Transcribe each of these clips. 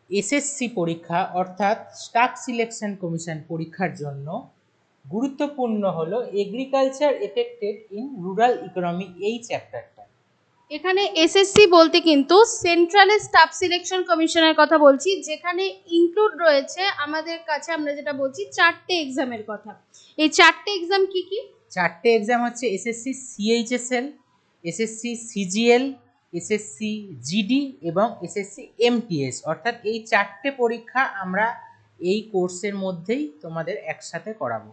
SSC পরীক্ষা অর্থাৎ staff selection commission পরীক্ষার জন্য গুরুত্বপূর্ণ হলো agriculture affected in rural economy এই চ্যাপ্টারটা। এখানে এসএসসি বলতে কিন্তু সেন্ট্রাল স্টাফ সিলেকশন কমিশনের কথা বলছি, যেখানে ইনক্লুড রয়েছে আমাদের কাছে আমরা যেটা বলছি 4টে এক্সামের কথা। এই 4টে এক্সাম কি কি? 4টে এক্সাম হচ্ছে SSC CHSL, SSC CGL, SSC GD এবং এসএসসি এমটিএস। অর্থাৎ এই 4টে পরীক্ষা আমরা এই কোর্সের মধ্যেই তোমাদের একসাথে করাবো।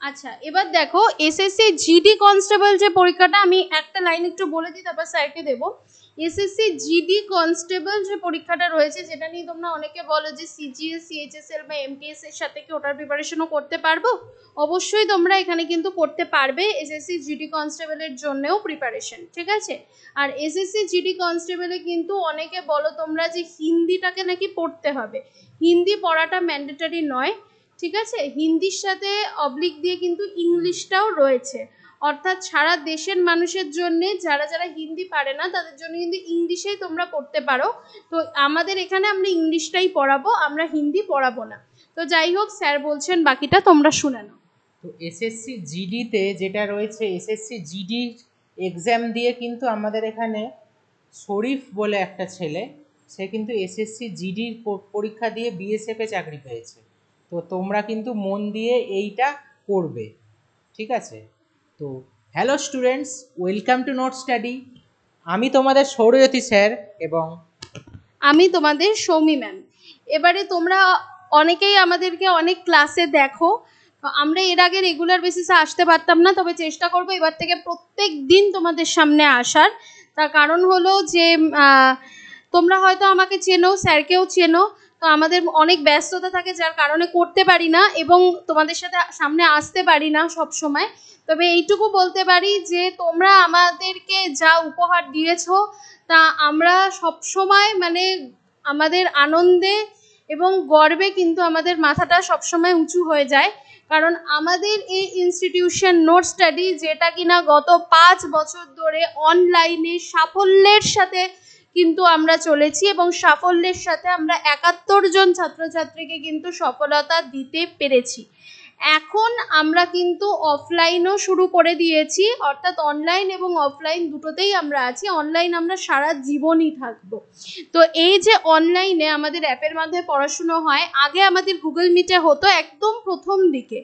আচ্ছা, এবার দেখো এসএসসি জিডি কনস্টেবল যে পরীক্ষাটা, আমি একটা লাইন একটু বলে দিই তারপর স্যারকে দেবো। এসএসসি জিডি কনস্টেবল যে পরীক্ষাটা রয়েছে, যেটা নিয়ে তোমরা অনেকে বলো যে সিজিএস সিএইচএসএল বা এমটিএস এর সাথে কি ওটার প্রিপারেশনও করতে পারবো? অবশ্যই তোমরা এখানে কিন্তু করতে পারবে এসএসসি জিডি কনস্টেবলের জন্যও প্রিপারেশন, ঠিক আছে? আর এসএসসি জিডি কনস্টেবলে কিন্তু অনেকে বলো তোমরা যে হিন্দিটাকে নাকি পড়তে হবে। হিন্দি পড়াটা ম্যান্ডেটরি নয়, ঠিক আছে? হিন্দির সাথে অবলিক দিয়ে কিন্তু ইংলিশটাও রয়েছে, অর্থাৎ সারা দেশের মানুষের জন্য যারা যারা হিন্দি পারে না তাদের জন্য কিন্তু ইংলিশেই তোমরা পড়তে পারো। তো আমাদের এখানে আমরা ইংলিশটাই পড়াবো, আমরা হিন্দি পড়াবো না। তো যাই হোক, স্যার বলছেন বাকিটা তোমরা শুনে নাও। তো এসএসসি জিডিতে যেটা রয়েছে, এসএসসি জিডি এক্সাম দিয়ে কিন্তু আমাদের এখানে শরীফ বলে একটা ছেলে, সে কিন্তু এসএসসি জিডির পরীক্ষা দিয়ে বিএসএফে চাকরি পেয়েছে। তো তোমরা কিন্তু মন দিয়ে এইটা করবে, ঠিক আছে? তো hello students, welcome to note study. আমি তোমাদের সৌরজ্যোতি স্যার এবং আমি তোমাদের সৌমি ম্যাম। এবারে তোমরা অনেকেই আমাদেরকে অনেক ক্লাসে দেখো, আমরা এর আগে রেগুলার বেসিসে আসতে পারতাম না, তবে চেষ্টা করবো এবার থেকে প্রত্যেক দিন তোমাদের সামনে আসার। তার কারণ হলো যে তোমরা হয়তো আমাকে চেনো, স্যারকেও চেনো, তো আমাদের অনেক ব্যস্ততা থাকে যার কারণে করতে পারি না এবং তোমাদের সাথে সামনে আসতে পারি না সব সময়। তবে এইটুকু বলতে পারি যে তোমরা আমাদেরকে যা উপহার দিয়েছো তা আমরা সব সময় মানে আমাদের আনন্দে এবং গর্বে কিন্তু আমাদের মাথাটা সবসময় উঁচু হয়ে যায়। কারণ আমাদের এই ইনস্টিটিউশন নোট স্টাডি, যেটা কিনা গত 5 বছর ধরে অনলাইনে সাফল্যের সাথে কিন্তু আমরা চলেছি এবং সাফল্যের সাথে আমরা 71 জন ছাত্রছাত্রীকে কিন্তু সফলতা দিতে পেরেছি। এখন আমরা কিন্তু অফলাইনও শুরু করে দিয়েছি, অর্থাৎ অনলাইন এবং অফলাইন দুটোতেই আমরা আছি। অনলাইন আমরা সারা জীবনই থাকবো। তো এই যে অনলাইনে আমাদের অ্যাপের মাধ্যমে পড়াশুনো হয়, আগে আমাদের গুগল মিটে হতো একদম প্রথম দিকে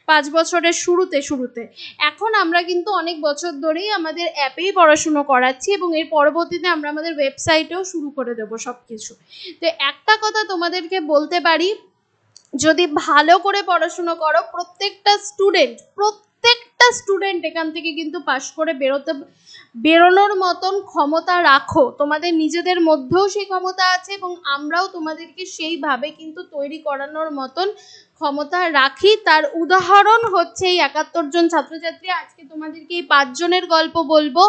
5 বছরের শুরুতে। এখন আমরা কিন্তু অনেক বছর ধরেই আমাদের অ্যাপেই পড়াশুনো করাচ্ছি এবং এর পরবর্তীতে আমরা আমাদের ওয়েবসাইটেও শুরু করে দেবো সব কিছু। তো একটা কথা তোমাদেরকে বলতে পারি, যদি ভালো করে পড়াশুনো করো, প্রত্যেকটা স্টুডেন্ট এখান থেকে কিন্তু পাশ করে বেরোনোর মতন ক্ষমতা রাখো। তোমাদের নিজেদের মধ্যেও সেই ক্ষমতা আছে এবং আমরাও তোমাদেরকে সেইভাবে কিন্তু তৈরি করানোর মতন ক্ষমতা রাখি। তার উদাহরণ হচ্ছে এই 71 জন ছাত্রছাত্রী। আজকে তোমাদেরকে এই 5 জনের গল্প বলবো।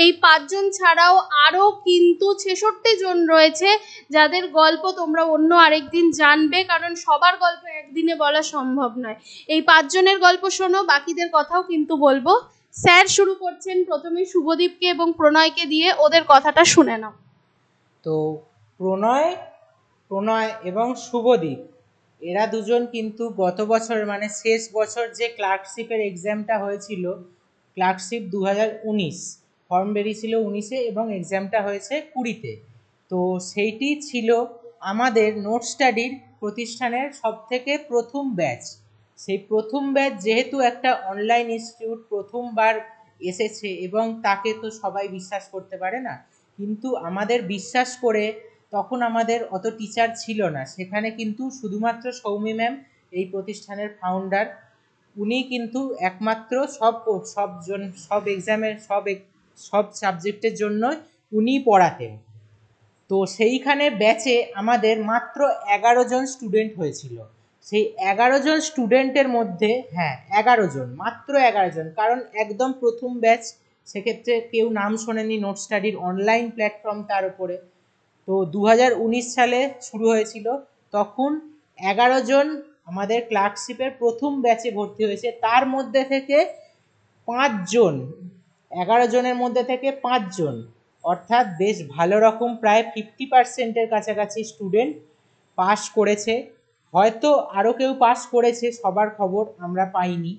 এই 5 জন ছাড়াও আরও কিন্তু 66 জন রয়েছে যাদের গল্প তোমরা অন্য আরেকদিন জানবে, কারণ সবার গল্প একদিনে বলা সম্ভব নয়। এই 5 জনের গল্প শোনো, বাকিদের কথাও কিন্তু বলবো। স্যার শুরু করছেন প্রথমে শুভদীপকে এবং প্রণয়কে দিয়ে, ওদের কথাটা শুনে নাও। তো প্রণয় প্রণয় এবং শুভদীপ, এরা দুজন কিন্তু গত বছর মানে শেষ বছর যে ক্লার্কশিপের এক্সামটা হয়েছিল, ক্লার্কশিপ 2019, ফর্ম বেরিয়েছিল 19-এ এবং এক্সামটা হয়েছে 20-তে। তো সেইটি ছিল আমাদের নোট স্টাডির প্রতিষ্ঠানের সবথেকে প্রথম ব্যাচ। সেই প্রথম ব্যাচ যেহেতু একটা অনলাইন ইনস্টিটিউট প্রথমবার এসেছে এবং তাকে তো সবাই বিশ্বাস করতে পারে না, কিন্তু আমাদের বিশ্বাস করে, তখন আমাদের অত টিচার ছিল না, সেখানে কিন্তু শুধুমাত্র সৌমি ম্যাম এই প্রতিষ্ঠানের ফাউন্ডার। উনি কিন্তু একমাত্র সব এক্সামের সব সাবজেক্টের জন্য উনি পড়াতেন। তো সেইখানে ব্যাচে আমাদের মাত্র 11 জন স্টুডেন্ট হয়েছিল। সেই 11 জন স্টুডেন্টের মধ্যে, হ্যাঁ 11 জন, মাত্র 11 জন, কারণ একদম প্রথম ব্যাচ, সেক্ষেত্রে কেউ নাম শোনেনি নোট স্টাডির অনলাইন প্ল্যাটফর্ম তার উপরে। তো 2019 সালে শুরু হয়েছিল, তখন 11 জন আমাদের ক্লার্কশিপের প্রথম ব্যাচে ভর্তি হয়েছে। তার মধ্যে থেকে 5 জন, 11 জনের মধ্যে থেকে 5 জন, অর্থাৎ বেশ ভালো রকম প্রায় 50%-এর কাছাকাছি স্টুডেন্ট পাস করেছে, হয়তো আরও কেউ পাস করেছে, সবার খবর আমরা পাইনি,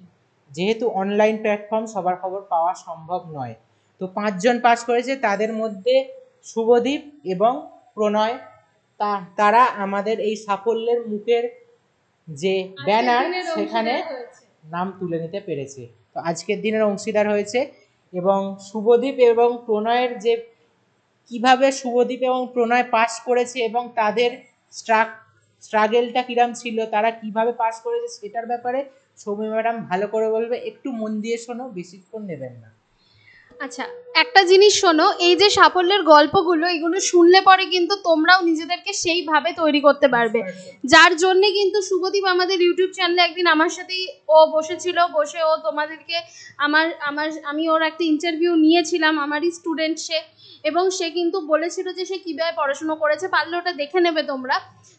যেহেতু অনলাইন প্ল্যাটফর্ম সবার খবর পাওয়া সম্ভব নয়। তো 5 জন পাস করেছে, তাদের মধ্যে শুভদীপ এবং প্রণয়, তারা আমাদের এই সাফল্যের মুখের যে ব্যানার সেখানে নাম তুলে নিতে পেরেছে। তো আজকের দিনের অংশীদার হয়েছে। এবং শুভদীপ এবং প্রণয়ের যে কিভাবে শুভদীপ এবং প্রণয় পাস করেছে এবং তাদের স্ট্রাগেলটা কিরম ছিল, তারা কিভাবে পাস করেছে, সেটার ব্যাপারে সৌমি ম্যাডাম ভালো করে বলবে, একটু মন দিয়ে শোনো, বেশিক্ষণ নেবেন না। আচ্ছা, একটা জিনিস শোনো, এই যে সাফল্যের গল্পগুলো, এগুলো শুনলে পরে কিন্তু তোমরাও নিজেদেরকে সেইভাবে তৈরি করতে পারবে। যার জন্যে কিন্তু শুভদীপ আমাদের ইউটিউব চ্যানেলে একদিন আমার সাথেই ও বসেছিল, বসে ও তোমাদেরকে আমি ওর একটা ইন্টারভিউ নিয়েছিলাম, আমারই স্টুডেন্ট সে, এবং সে কিন্তু বলেছিল যে সে কীভাবে পড়াশুনো করেছে, পারলে ওটা দেখে নেবে তোমরা।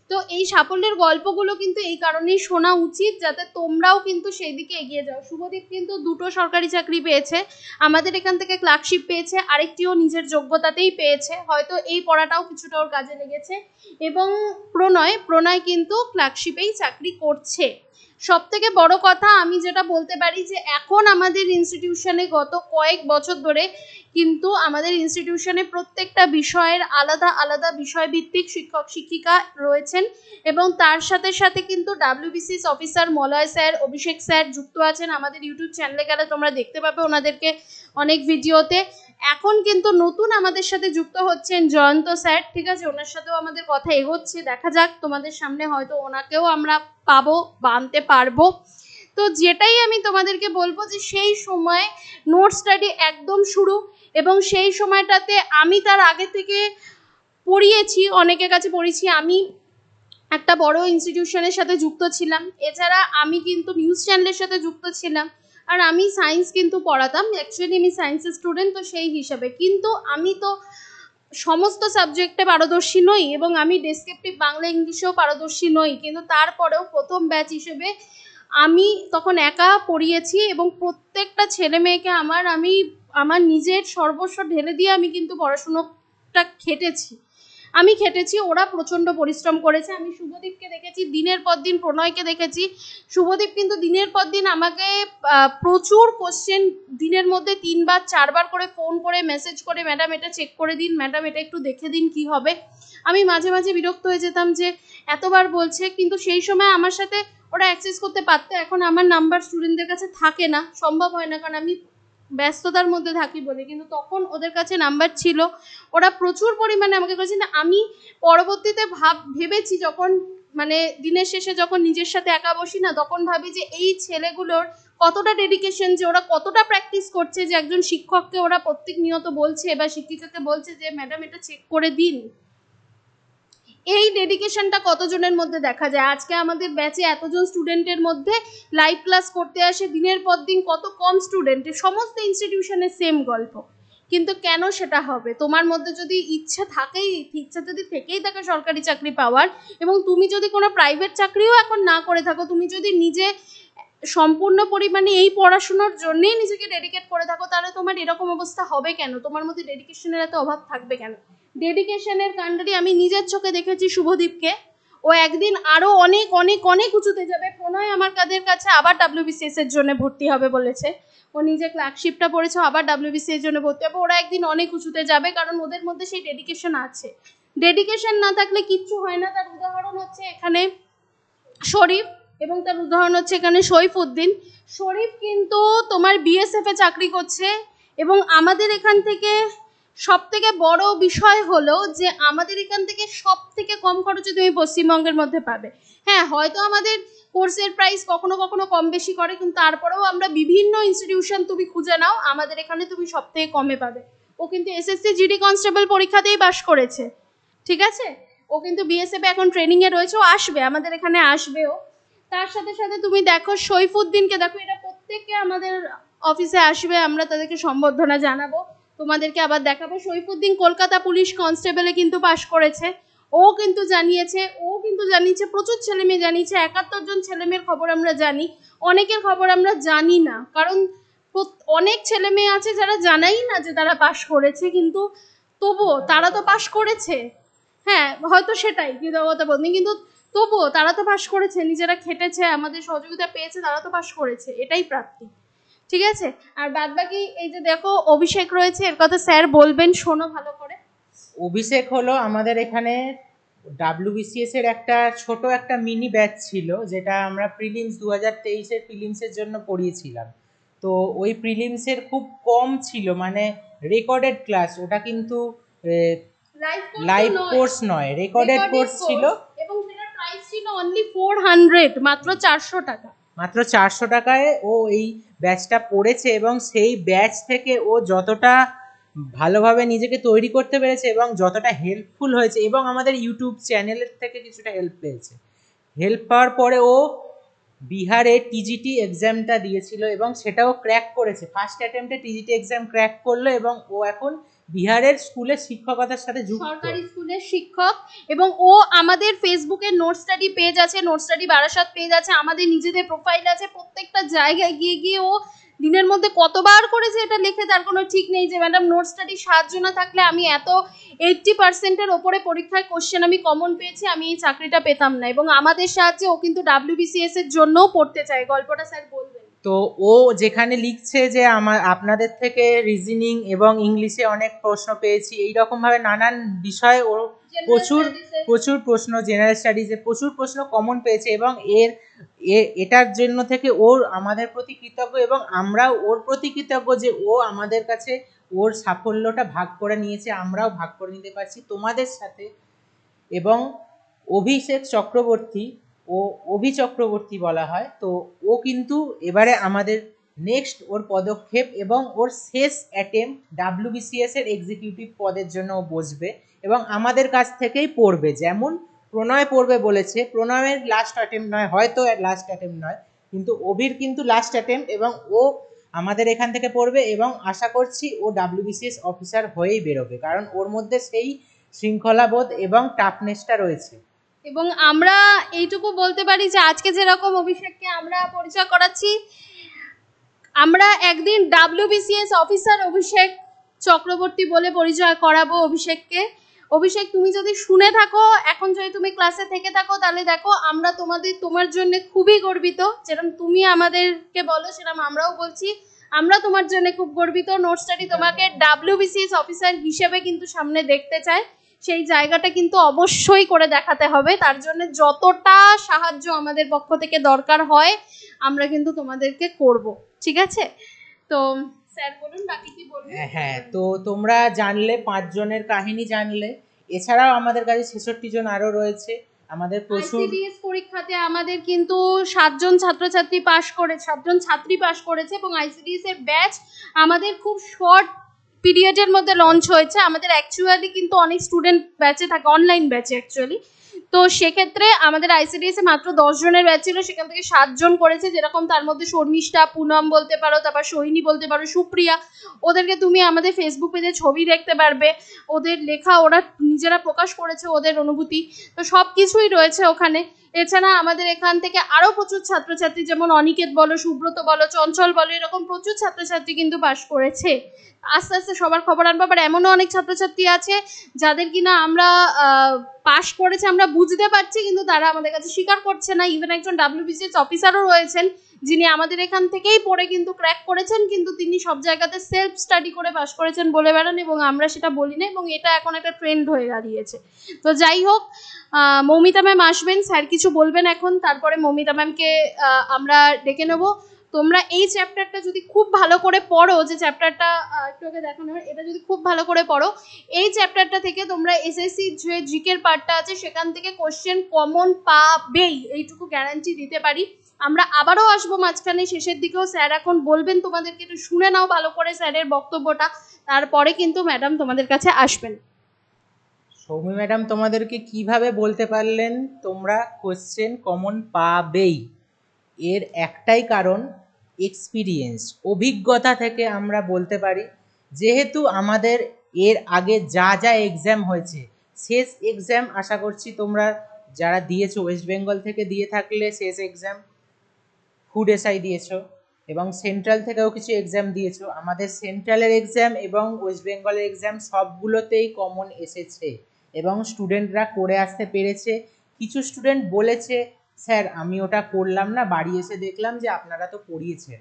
তো এই সাফল্যের গল্পগুলো কিন্তু এই কারণেই শোনা উচিত, যাতে তোমরাও কিন্তু সেই দিকে এগিয়ে যাও। শুভদীপ কিন্তু 2টো সরকারি চাকরি পেয়েছে, আমাদের এখান থেকে ক্লার্কশিপ পেয়েছে, আরেকটিও নিজের যোগ্যতাতেই পেয়েছে, হয়তো এই পড়াটাও কিছুটা ওর কাজে লেগেছে। এবং প্রণয় কিন্তু ক্লার্কশিপেই চাকরি করছে। সব থেকে বড় কথা আমি যেটা বলতে পারি, যে এখন আমাদের ইনস্টিটিউশনে গত কয়েক বছর ধরে কিন্তু আমাদের ইনস্টিটিউশনে প্রত্যেকটা বিষয়ের আলাদা আলাদা বিষয়ভিত্তিক শিক্ষক শিক্ষিকা রয়েছেন, এবং তার সাথে সাথে কিন্তু ডাব্লিউবিসিএস অফিসার মলয় স্যার, অভিষেক স্যার যুক্ত আছেন। আমাদের ইউটিউব চ্যানেলে গেলে তোমরা দেখতে পাবে ওনাদেরকে অনেক ভিডিওতে। এখন কিন্তু নতুন আমাদের সাথে যুক্ত হচ্ছেন জয়ন্ত স্যার, ঠিক আছে, ওনার সাথেও আমাদের কথা এগোচ্ছে, দেখা যাক তোমাদের সামনে হয়তো ওনাকেও আমরা পাবো বা আনতে পারবো। তো যেটাই আমি তোমাদেরকে বলবো, যে সেই সময় নোট স্টাডি একদম শুরু, এবং সেই সময়টাতে আমি তার আগে থেকে পড়িয়েছি, অনেকের কাছে পড়েছি, আমি একটা বড় ইনস্টিটিউশনের সাথে যুক্ত ছিলাম, এছাড়া আমি কিন্তু নিউজ চ্যানেলের সাথে যুক্ত ছিলাম, আর আমি সায়েন্স কিন্তু পড়াতাম, অ্যাকচুয়ালি আমি সায়েন্সের স্টুডেন্ট, তো সেই হিসাবে কিন্তু আমি তো সমস্ত সাবজেক্টে পারদর্শী নই, এবং আমি ডেসক্রিপটিভ বাংলা ইংলিশেও পারদর্শী নই, কিন্তু তারপরেও প্রথম ব্যাচ হিসেবে আমি তখন একা পড়িয়েছি, এবং প্রত্যেকটা ছেলে মেয়েকে আমি আমার নিজের সর্বস্ব ঢেলে দিয়ে আমি কিন্তু পড়াশুনোটা খেটেছি, ওরা প্রচণ্ড পরিশ্রম করেছে। আমি শুভদীপকে দেখেছি দিনের পর দিন, প্রণয়কে দেখেছি। শুভদীপ কিন্তু দিনের পর দিন আমাকে প্রচুর কোশ্চেন, দিনের মধ্যে 3বার 4বার করে ফোন করে মেসেজ করে, ম্যাডাম এটা চেক করে দিন, ম্যাডাম এটা একটু দেখে দিন কি হবে। আমি মাঝে মাঝে বিরক্ত হয়ে যেতাম যে এতবার বলছে, কিন্তু সেই সময় আমার সাথে ওরা অ্যাক্সেস করতে পারতো। এখন আমার নাম্বার স্টুডেন্টদের কাছে থাকে না, সম্ভব হয় না, কারণ আমি ব্যস্ততার মধ্যে থাকি বলে, কিন্তু তখন ওদের কাছে নাম্বার ছিল, ওরা প্রচুর পরিমাণে আমাকে করেছে। না, আমি পরবর্তীতে ভেবেছি, যখন মানে দিনের শেষে যখন নিজের সাথে একা বসি না, তখন ভাবি যে এই ছেলেগুলোর কতটা ডেডিকেশন, যে ওরা কতটা প্র্যাকটিস করছে, যে একজন শিক্ষককে ওরা প্রত্যেক নিয়ত বলছে বা শিক্ষিকাকে বলছে যে ম্যাডাম এটা চেক করে দিন। এই ডেডিকেশনটা কতজনের মধ্যে দেখা যায়? আজকে আমাদের ব্যাচে এতজন স্টুডেন্টের মধ্যে লাইভ ক্লাস করতে আসে দিনের পর দিন কত কম স্টুডেন্ট, সমস্ত ইনস্টিটিউশনে সেম গল্প। কিন্তু কেন সেটা হবে? তোমার মধ্যে যদি ইচ্ছা যদি থেকেই থাকে সরকারি চাকরি পাওয়ার, এবং তুমি যদি কোনো প্রাইভেট চাকরিও এখন না করে থাকো, তুমি যদি নিজে সম্পূর্ণ পরিমাণে এই পড়াশুনোর জন্যেই নিজেকে ডেডিকেট করে থাকো, তাহলে তোমার এরকম অবস্থা হবে কেন? তোমার মধ্যে ডেডিকেশনের এত অভাব থাকবে কেন? ডেডিকেশনের কাণ্ডারি আমি নিজের চোখে দেখেছি শুভদীপকে। ও একদিন আরো অনেক অনেক অনেক উঁচুতে যাবে। প্রণয় আমার কাছে আবার ডাব্লিউবিসিএস এর জন্য ভর্তি হবে বলেছে, ও নিজে ক্লার্কশিপটা পড়েছে, আবার ডাব্লিউবিসিএস এর জন্য ভর্তি হবে। ওরা একদিন অনেক উঁচুতে যাবে, কারণ ওদের মধ্যে সেই ডেডিকেশন আছে। ডেডিকেশন না থাকলে কিচ্ছু হয় না। তার উদাহরণ হচ্ছে এখানে শরীফ, এবং তার উদাহরণ হচ্ছে এখানে সৈফুদ্দিন। শরীফ কিন্তু তোমার বিএসএফ এ চাকরি করছে, এবং আমাদের এখান থেকে সব থেকে বড় বিষয় হলো যে আমাদের এখান থেকে সব থেকে কম খরচে তুমি পশ্চিমবঙ্গের মধ্যে পাবে। হ্যাঁ, হয়তো আমাদের কোর্সের প্রাইস কখনো কখনো কম বেশি করে, কিন্তু তারপরেও আমরা বিভিন্ন ইনস্টিটিউশন তুমি খুঁজে নাও, আমাদের এখানে তুমি সব থেকে কমে পাবে। ও কিন্তু এসএসসি জিডি কনস্টেবল পরীক্ষাতেই পাশ করেছে, ঠিক আছে। ও কিন্তু বিএসএফ এখন ট্রেনিং এ রয়েছে, ও আসবে আমাদের এখানে, আসবেও। তার সাথে সাথে তুমি দেখো সৈফুদ্দিনকে, দেখো এরা প্রত্যেককে আমাদের অফিসে আসবে, আমরা তাদেরকে সম্বর্ধনা জানাবো, তোমাদেরকে আবার দেখাবো। সৈফুদ্দিন কলকাতা পুলিশ কনস্টেবলে কিন্তু পাশ করেছে। ও কিন্তু জানিয়েছে প্রচুর ছেলে মেয়ে জানিয়েছে, 71 জন ছেলে মেয়ের খবর আমরা জানি। অনেকের খবর আমরা জানি না, কারণ অনেক ছেলে মেয়ে আছে যারা জানাই না যে তারা পাশ করেছে, কিন্তু তবুও তারা তো পাশ করেছে। হ্যাঁ হয়তো সেটাই কৃতজ্ঞতা বোধ নেই, কিন্তু তবুও তারা তো পাশ করেছে, নিজেরা খেটেছে, আমাদের সহযোগিতা পেয়েছে, তারা তো পাশ করেছে, এটাই প্রাপ্তি। ঠিক আছে, আর বাদ বাকি এই যে দেখো অভিষেক রয়েছে, এর কথা স্যার বলবেন, শোনো ভালো করে। অভিষেক হলো আমাদের এখানে ডাব্লিউবিসিএস এর একটা ছোট একটা মিনি ব্যাচ ছিল, যেটা আমরা প্রিলিমস 2023-এর প্রিলিমসের জন্য পড়িয়েছিলাম। তো ওই প্রিলিমসের খুব কম ছিল, মানে রেকর্ডেড ক্লাস, ওটা কিন্তু লাইভ কোর্স নয়, রেকর্ডেড কোর্স ছিল। এবং সেটার প্রাইস ছিল অনলি 400, মাত্র 400 টাকা। মাত্র 400 টাকায় ও এই ব্যাচটা পড়েছে, এবং সেই ব্যাচ থেকে ও যতটা ভালোভাবে নিজেকে তৈরি করতে পেরেছে এবং যতটা হেল্পফুল হয়েছে, এবং আমাদের ইউটিউব চ্যানেলের থেকে কিছুটা হেল্প পেয়েছে। হেল্প পাওয়ার পরে ও বিহারে টিজিটি এক্সামটা দিয়েছিল এবং সেটাও ক্র্যাক করেছে, ফার্স্ট অ্যাটেম্পটে টিজিটি এক্সাম ক্র্যাক করলো, এবং ও এখন বিহারের স্কুলে শিক্ষকতার সাথে যুক্ত, সরকারি স্কুলের শিক্ষক। এবং ও আমাদের ফেসবুকে নোট স্টাডি পেজ আছে, নোট স্টাডি বারাসাত পেজ আছে, আমাদের নিজেদের প্রোফাইল আছে, প্রত্যেকটা জায়গায় গিয়ে গিয়ে ও দিনের মধ্যে কতবার করেছে এটা লিখে তার কোনো ঠিক নেই, যে ম্যাডাম নোট স্টাডি সাহায্য না থাকলে আমি এত 80%-এর ওপরে পরীক্ষায় কোশ্চেন আমি কমন পেয়েছি, আমি এই চাকরিটা পেতাম না। এবং আমাদের সাহায্যে ও কিন্তু ডাব্লিউবিসিএস এর জন্যও পড়তে চায়। গল্পটা স্যার বলবেন। তো ও যেখানে লিখছে যে আপনাদের থেকে রিজনিং এবং ইংলিশে অনেক প্রশ্ন পেয়েছি, এইরকম ভাবে নানান বিষয়ে ও প্রচুর প্রশ্ন, জেনারেল স্টাডিজে প্রচুর প্রশ্ন কমন পেয়েছে, এবং এটার জন্য থেকে ওর আমাদের প্রতি কৃতজ্ঞ, এবং আমরাও ওর প্রতি কৃতজ্ঞ যে ও আমাদের কাছে ওর সাফল্যটা ভাগ করে নিয়েছে, আমরাও ভাগ করে নিতে পারছি তোমাদের সাথে। এবং অভিষেক চক্রবর্তী, ও অভি চক্রবর্তী বলা হয়, তো ও কিন্তু এবারে আমাদের নেক্সট ওর পদক্ষেপ এবং ওর শেষ অ্যাটেম্প ডাব্লিউবিসিএস এর এক্সিকিউটিভ পদের জন্য ও বসবে, এবং আমাদের কাছ থেকেই পড়বে। যেমন প্রণয় পড়বে বলেছে, প্রণয়ের লাস্ট অ্যাটেম্প নয়, হয়তো লাস্ট অ্যাটেম্প নয়, কিন্তু অভির কিন্তু লাস্ট অ্যাটেম্প, এবং ও আমাদের এখান থেকে পড়বে, এবং আশা করছি ও ডাব্লিউবিসিএস অফিসার হয়েই বেরোবে, কারণ ওর মধ্যে সেই শৃঙ্খলাবোধ এবং টাফনেসটা রয়েছে। এবং আমরা এইটুকু বলতে পারি যে আজকে যেরকম অভিষেককে আমরা পরিচয় করাচ্ছি, আমরা একদিন ডাব্লিউবিসিএস অফিসার অভিষেক চক্রবর্তী বলে পরিচয় করাবো অভিষেককে। অভিষেক, তুমি যদি শুনে থাকো, এখন যদি তুমি ক্লাসে থেকে থাকো, তাহলে দেখো আমরা তোমার জন্য খুবই গর্বিত। যেরকম তুমি আমাদেরকে বলো সেরকম আমরাও বলছি, আমরা তোমার জন্য খুব গর্বিত। নোট স্টাডি তোমাকে ডাব্লিউবিসিএস অফিসার হিসেবে কিন্তু সামনে দেখতে চায়, সেই জায়গাটা কিন্তু অবশ্যই করে দেখাতে হবে। তার জন্য যতটা সাহায্য আমাদের পক্ষ থেকে দরকার হয় আমরা কিন্তু তোমাদেরকে করব, ঠিক আছে? তো স্যার বলুন বাকি কি বলবেন। হ্যাঁ, তো তোমরা জানলে 5 জনের কাহিনী জানলে, এছাড়াও আমাদের কাছে 66 জন আরো রয়েছে। আমাদের প্রচুর আইসিডিএস পরীক্ষাতে আমাদের কিন্তু 7 জন ছাত্রছাত্রী পাশ করে, 7 জন ছাত্রী পাশ করেছে, এবং আইসিডিএস এর ব্যাচ আমাদের খুব শর্ট পিরিয়ডের মধ্যে লঞ্চ হয়েছে। আমাদের অ্যাকচুয়ালি কিন্তু অনেক স্টুডেন্ট ব্যাচে থাকে, অনলাইন ব্যাচে অ্যাকচুয়ালি। তো সেক্ষেত্রে আমাদের আইসিডিএস এ মাত্র 10 জনের ব্যাচ ছিল, সেখান থেকে 7 জন করেছে। যেরকম তার মধ্যে শর্মিষ্ঠা, পুনম বলতে পারো, তারপর সোহিনী বলতে পারো, সুপ্রিয়া, ওদেরকে তুমি আমাদের ফেসবুক পেজে ছবি দেখতে পারবে, ওদের লেখা ওরা নিজেরা প্রকাশ করেছে ওদের অনুভূতি, তো সব কিছুই রয়েছে ওখানে। এছাড়া আমাদের এখান থেকে আরো প্রচুর ছাত্রছাত্রী, যেমন অনিকেত বলো, সুব্রত বলো, চঞ্চল বলো, এরকম প্রচুর ছাত্রছাত্রী কিন্তু পাশ করেছে। আস্তে আস্তে সবার খবর আনবো। আবার এমনও অনেক ছাত্রছাত্রী আছে যাদের কিনা আমরা পাশ করেছে আমরা বুঝতে পারছি, কিন্তু তারা আমাদের কাছে স্বীকার করছে না। ইভেন একজন ডাব্লিউবিসিএস অফিসারও রয়েছেন যিনি আমাদের এখান থেকেই পড়ে কিন্তু ক্র্যাক করেছেন, কিন্তু তিনি সব জায়গাতে সেলফ স্টাডি করে পাশ করেছেন বলে বেড়ান, এবং আমরা সেটা বলি না, এবং এটা এখন একটা ট্রেন্ড হয়ে দাঁড়িয়েছে। তো যাই হোক, মৌমিতা ম্যাম আসবেন, স্যার কিছু বলবেন এখন, তারপরে মৌমিতা ম্যামকে আমরা ডেকে নেবো। তোমরা এই চ্যাপ্টারটা যদি খুব ভালো করে পড়ো, যে চ্যাপ্টারটা একটু আগে দেখানো হয়, এটা যদি খুব ভালো করে পড়ো, এই চ্যাপ্টারটা থেকে তোমরা এসএসসি যে জিকের পার্টটা আছে সেখান থেকে কোশ্চেন কমন পাবেই, এইটুকু গ্যারান্টি দিতে পারি। আমরা আবারও আসবো মাঝখানে শেষের দিকেও, স্যার এখন বলবেন তোমাদেরকে, একটু শুনে নাও ভালো করে স্যারের বক্তব্যটা, তারপরে কিন্তু ম্যাডাম তোমাদের কাছে আসবেন। সৌমি ম্যাডাম তোমাদেরকে কিভাবে বলতে পারলেন তোমরা কোশ্চেন কমন পাবেই? এর একটাই কারণ, এক্সপিরিয়েন্স, অভিজ্ঞতা থেকে আমরা বলতে পারি। যেহেতু আমাদের এর আগে যা যা এক্সাম হয়েছে, শেষ এক্সাম আশা করছি তোমরা যারা দিয়েছো, ওয়েস্ট বেঙ্গল থেকে দিয়ে থাকলে শেষ এক্সাম ফুড এসআই দিয়েছো, এবং সেন্ট্রাল থেকেও কিছু এক্সাম দিয়েছো। আমাদের সেন্ট্রালের এক্সাম এবং ওয়েস্ট বেঙ্গলের এক্সাম সবগুলোতেই কমন এসেছে, এবং স্টুডেন্টরা করে আসতে পেরেছে। কিছু স্টুডেন্ট বলেছে স্যার আমি ওটা করলাম না, বাড়ি এসে দেখলাম যে আপনারা তো পড়িয়েছেন।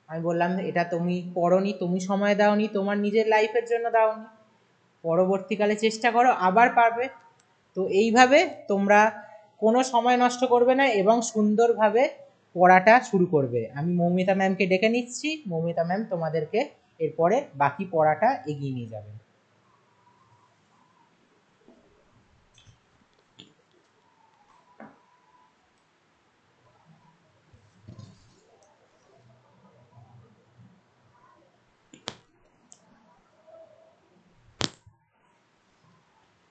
আমি বললাম এটা তুমি পড়োনি, তুমি সময় দাওনি, তোমার নিজের লাইফের জন্য দাওনি, পরবর্তীকালে চেষ্টা করো আবার পারবে। তো এইভাবে তোমরা কোনো সময় নষ্ট করবে না এবং সুন্দরভাবে পড়াটা শুরু করবে। আমি মৌমিতা ম্যামকে ডেকে নিচ্ছি, মৌমিতা ম্যাম তোমাদেরকে এরপরে বাকি পড়াটা এগিয়ে নিয়ে যাবেন।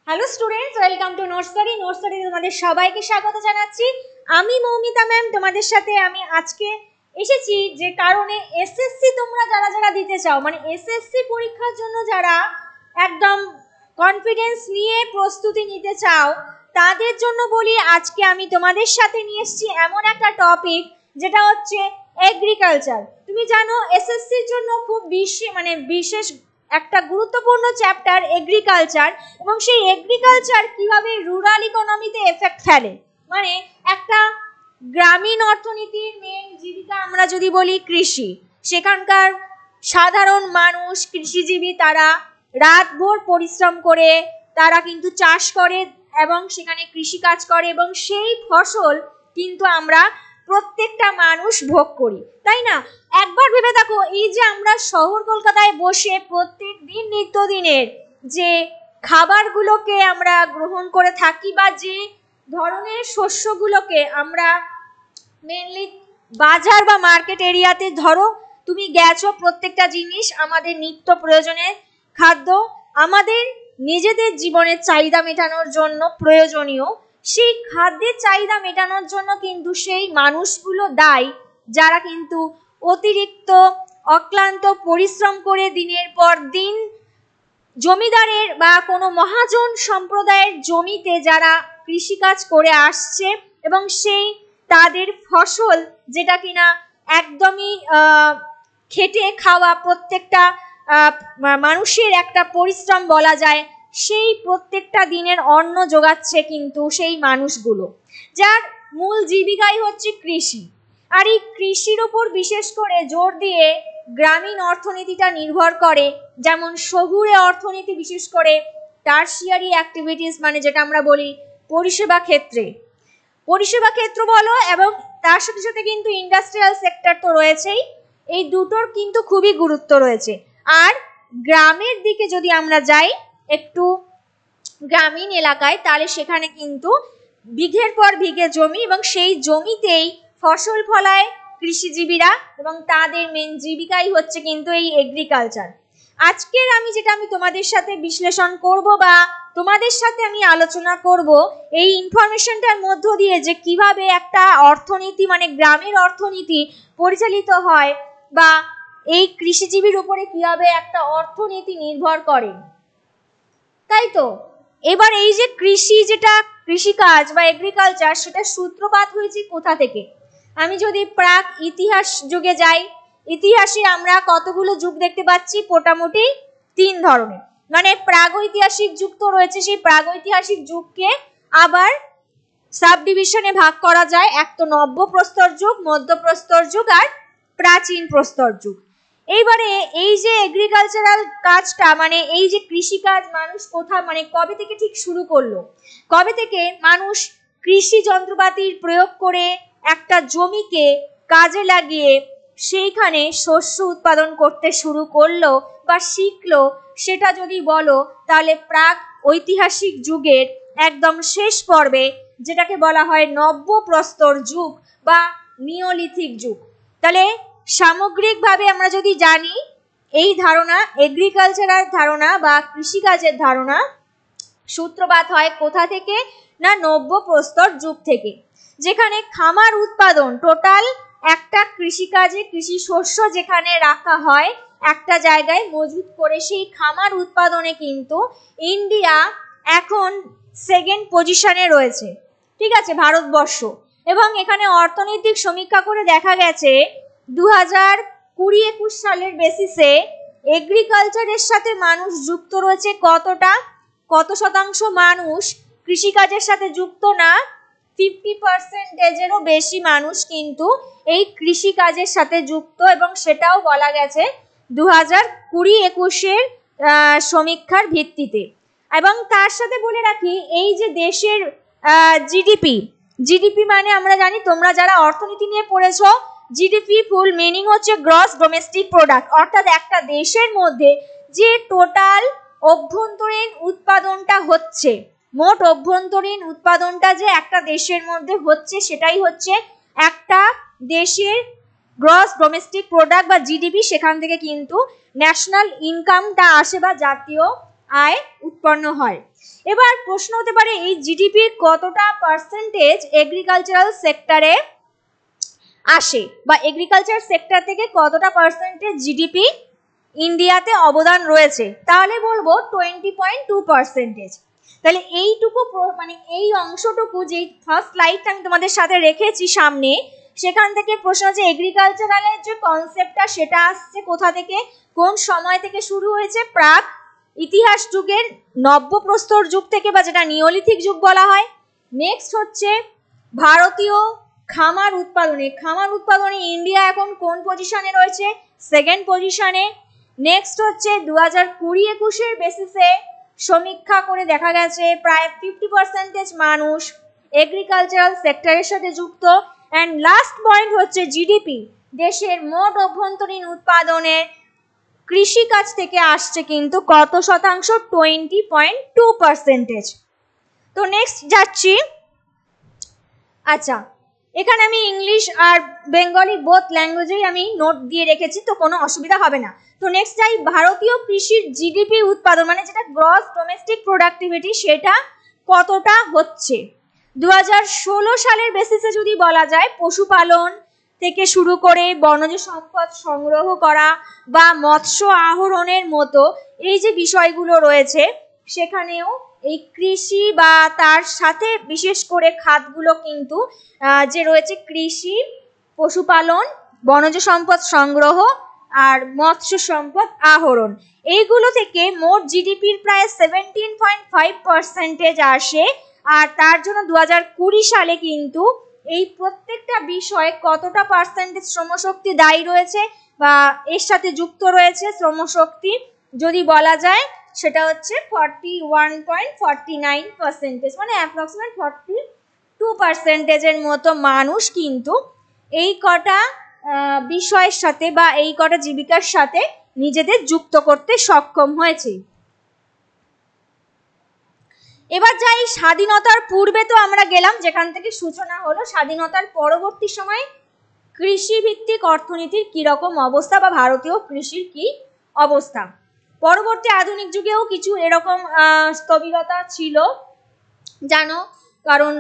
Hello students, welcome to Notestudy. নোটস্টাডিতে তোমাদের সবাইকে স্বাগত জানাচ্ছি। আমি মৌমিতা ম্যাম তোমাদের সাথে আমি আজকে এসেছি যে কারণে এসএসসি তোমরা যারা যারা দিতে চাও, মানে এসএসসি পরীক্ষার জন্য যারা একদম কনফিডেন্স নিয়ে প্রস্তুতি নিতে চাও, তাদের জন্য বলি আজকে আমি তোমাদের সাথে নিয়ে এসেছি এমন একটা টপিক যেটা হচ্ছে এগ্রিকালচার। তুমি জানো এসএসসির জন্য খুব বিশেষ একটা গুরুত্বপূর্ণ চ্যাপ্টার এগ্রিকালচার, এবং সেই এগ্রিকালচার কিভাবে রুরাল ইকোনমিতে এফেক্ট ফেলে। মানে একটা গ্রামীণ অর্থনীতির মেন জীবিকা আমরা যদি বলি কৃষি, সেখানকার সাধারণ মানুষ কৃষিজীবী, তারা রাতভর পরিশ্রম করে তারা কিন্তু চাষ করে এবং সেখানে কৃষিকাজ করে, এবং সেই ফসল কিন্তু আমরা প্রত্যেকটা মানুষ ভোগ করি, তাই না? একবার ভেবে দেখো, এই যে আমরা শহর কলকাতায় বসে প্রত্যেক দিন নিত্যদিনের যে খাবারগুলোকে আমরা গ্রহণ করে থাকি, বা যে ধরনের শস্যগুলোকে আমরা মেনলি বাজার বা মার্কেট এরিয়াতে, ধরো তুমি গেছো, প্রত্যেকটা জিনিস আমাদের নিত্য প্রয়োজনের খাদ্য, আমাদের নিজেদের জীবনের চাহিদা মেটানোর জন্য প্রয়োজনীয়, সেই খাদ্যের চাহিদা মেটানোর জন্য কিন্তু সেই মানুষগুলো দায়ী যারা কিন্তু অতিরিক্ত অক্লান্ত পরিশ্রম করে দিনের পর দিন জমিদারের বা কোনো মহাজন সম্প্রদায়ের জমিতে যারা কৃষিকাজ করে আসছে, এবং সেই তাদের ফসল যেটা কিনা একদমই খেটে খাওয়া প্রত্যেকটা মানুষের একটা পরিশ্রম বলা যায়, সেই প্রত্যেকটা দিনের অন্ন জোগাচ্ছে কিন্তু সেই মানুষগুলো, যার মূল জীবিকাই হচ্ছে কৃষি। আর এই কৃষির ওপর বিশেষ করে জোর দিয়ে গ্রামীণ অর্থনীতিটা নির্ভর করে, যেমন শহুরে অর্থনীতি বিশেষ করে টারশিয়ারি অ্যাক্টিভিটিস, মানে যেটা আমরা বলি পরিষেবা ক্ষেত্র বলো, এবং তার সাথে সাথে কিন্তু ইন্ডাস্ট্রিয়াল সেক্টর তো রয়েছেই, এই দুটোর কিন্তু খুবই গুরুত্ব রয়েছে। আর গ্রামের দিকে যদি আমরা যাই একটু গ্রামীণ এলাকায়, তাহলে সেখানে কিন্তু বিঘের পর বিঘে জমি, এবং সেই জমিতেই ফসল ফলায় কৃষিজীবীরা, এবং তাদের মেন জীবিকাই হচ্ছে কিন্তু এই এগ্রিকালচার। আজকের আমি তোমাদের সাথে বিশ্লেষণ করব বা তোমাদের সাথে আমি আলোচনা করব এই ইনফরমেশনটার মধ্য দিয়ে, যে কিভাবে একটা অর্থনীতি মানে গ্রামের অর্থনীতি পরিচালিত হয়, বা এই কৃষিজীবীর উপরে কিভাবে একটা অর্থনীতি নির্ভর করে, তাই তো? এবার এই যে যেটা কৃষিকাজ বা এগ্রিকালচার, সেটা সূত্রপাত হয়েছে কোথা থেকে? আমি যদি প্রাক ইতিহাস যুগে যাই, ইতিহাসে আমরা কতগুলো যুগ দেখতে পাচ্ছি? মোটামুটি 3 ধরনের। মানে প্রাগৈতিহাসিক যুগ তো রয়েছে, সেই প্রাগৈতিহাসিক যুগকে আবার সাব ডিভিশনে ভাগ করা যায়। এক তো নব্য প্রস্তর যুগ, মধ্যপ্রস্তর যুগ আর প্রাচীন প্রস্তর যুগ। এইবারে এই যে এগ্রিকালচারাল কাজটা, মানে এই যে কৃষিকাজ মানুষ কবে থেকে ঠিক শুরু করলো, কবে থেকে মানুষ কৃষি যন্ত্রপাতির প্রয়োগ করে একটা জমিকে কাজে লাগিয়ে সেইখানে শস্য উৎপাদন করতে শুরু করলো বা শিখলো, সেটা যদি বলো তাহলে প্রাক ঐতিহাসিক যুগের একদম শেষ পর্বে, যেটাকে বলা হয় নব্য প্রস্তর যুগ বা নিওলিথিক যুগ। তাহলে সামগ্রিকভাবে আমরা যদি জানি, এই ধারণা এগ্রিকালচারাল ধারণা বা কৃষিকাজের ধারণা সূত্রপাত হয় কোথা থেকে? না, নব্য প্রস্তর যুগ থেকে, যেখানে খামার উৎপাদন, টোটাল একটা কৃষিকাজে কৃষি শস্য যেখানে রাখা হয় একটা জায়গায় মজুত করে, সেই খামার উৎপাদনে কিন্তু ইন্ডিয়া এখন 2nd পজিশনে রয়েছে, ঠিক আছে, ভারতবর্ষ। এবং এখানে অর্থনৈতিক সমীক্ষা করে দেখা গেছে 2020-21 সালের বেসিসে এগ্রিকালচারের সাথে মানুষ যুক্ত রয়েছে কতটা? কত শতাংশ মানুষ কৃষিকাজের সাথে যুক্ত না? 50%-এরও বেশি মানুষ কিন্তু এই কৃষিকাজের সাথে যুক্ত, এবং সেটাও বলা গেছে 2020-21-এর সমীক্ষার ভিত্তিতে। এবং তার সাথে বলে রাখি, এই যে দেশের জিডিপি মানে আমরা জানি, তোমরা যারা অর্থনীতি নিয়ে পড়েছো, জিডিপি ফুল মিনিং হচ্ছে গ্রস ডোমেস্টিক প্রোডাক্ট, অর্থাৎ একটা দেশের মধ্যে যে টোটাল অভ্যন্তরীণ উৎপাদনটা হচ্ছে, মোট অভ্যন্তরীণ উৎপাদনটা যে একটা দেশের মধ্যে হচ্ছে, সেটাই হচ্ছে একটা দেশের গ্রস ডোমেস্টিক প্রোডাক্ট বা জিডিপি। সেখান থেকে কিন্তু ন্যাশনাল ইনকামটা আসে বা জাতীয় আয় উৎপন্ন হয়। এবার প্রশ্ন হতে পারে, এই জিডিপির কতটা পার্সেন্টেজ এগ্রিকালচারাল সেক্টরে আসে, বা এগ্রিকালচার সেক্টর থেকে কতটা পার্সেন্টেজ জিডিপি ইন্ডিয়াতে অবদান রয়েছে? তাহলে বলবো 20.2%। তাহলে এইটুকু মানে এই অংশটুকু, যেই ফার্স্ট স্লাইডটা আমি তোমাদের সাথে রেখেছি সামনে, সেখান থেকে প্রশ্ন হচ্ছে এগ্রিকালচারালের যে কনসেপ্টটা সেটা আসছে কোথা থেকে, কোন সময় থেকে শুরু হয়েছে? প্রাক ইতিহাস যুগের নব্যপ্রস্তর যুগ থেকে, বা যেটা নিওলিথিক যুগ বলা হয়। নেক্সট হচ্ছে ভারতীয় খামার উৎপাদনে ইন্ডিয়া এখন কোন পজিশনে রয়েছে? সেকেন্ড পজিশনে। নেক্সট হচ্ছে 2020-21-এর বেসিসে সমীক্ষা করে দেখা গেছে প্রায় 50% মানুষ এগ্রিকালচারাল সেক্টরের সাথে যুক্ত। অ্যান্ড লাস্ট পয়েন্ট হচ্ছে জিডিপি, দেশের মোট অভ্যন্তরীণ উৎপাদনের কৃষিকাজ থেকে আসছে কিন্তু কত শতাংশ? 20.2%। তো নেক্সট যাচ্ছি। আচ্ছা, এখানে আমি ইংলিশ আর বেঙ্গলি বোথ ল্যাঙ্গুয়েজেই আমি নোট দিয়ে রেখেছি, তো কোনো অসুবিধা হবে না। তো নেক্সট যাই, ভারতীয় কৃষির জিডিপি উৎপাদন মানে যেটা গ্রস ডোমেস্টিক প্রোডাক্টিভিটি, সেটা কতটা হচ্ছে? 2016 সালের বেসিসে যদি বলা যায়, পশুপালন থেকে শুরু করে বনজ সম্পদ সংগ্রহ করা বা মৎস্য আহরণের মতো এই যে বিষয়গুলো রয়েছে, সেখানেও এই কৃষি বা তার সাথে বিশেষ করে খাতগুলো কিন্তু যে রয়েছে কৃষি, পশুপালন, বনজ সম্পদ সংগ্রহ আর মৎস্য সম্পদ আহরণ, এইগুলো থেকে মোট জিডিপির প্রায় 17.5% আসে। আর তার জন্য 2020 সালে কিন্তু এই প্রত্যেকটা বিষয়ে কতটা পার্সেন্টেজ শ্রমশক্তি দায়ী রয়েছে বা এর সাথে যুক্ত রয়েছে শ্রমশক্তি যদি বলা যায়, সেটা হচ্ছে 41.49%, মানে অ্যাপ্রক্সিমেট 42%-এর মতো মানুষ কিন্তু এই কটা বিষয়ের সাথে বা এই কটা জীবিকার সাথে নিজেদের যুক্ত করতে সক্ষম হয়েছে। এবার যাই স্বাধীনতার পূর্বে, তো আমরা গেলাম যেখান থেকে সূচনা হলো। স্বাধীনতার পরবর্তী সময় কৃষি ভিত্তিক অর্থনীতির কিরকম অবস্থা বা ভারতীয় কৃষির কি অবস্থা? পরবর্তী আধুনিক যুগেও কিছু এরকম স্থবিরতা ছিল জানো, কারণ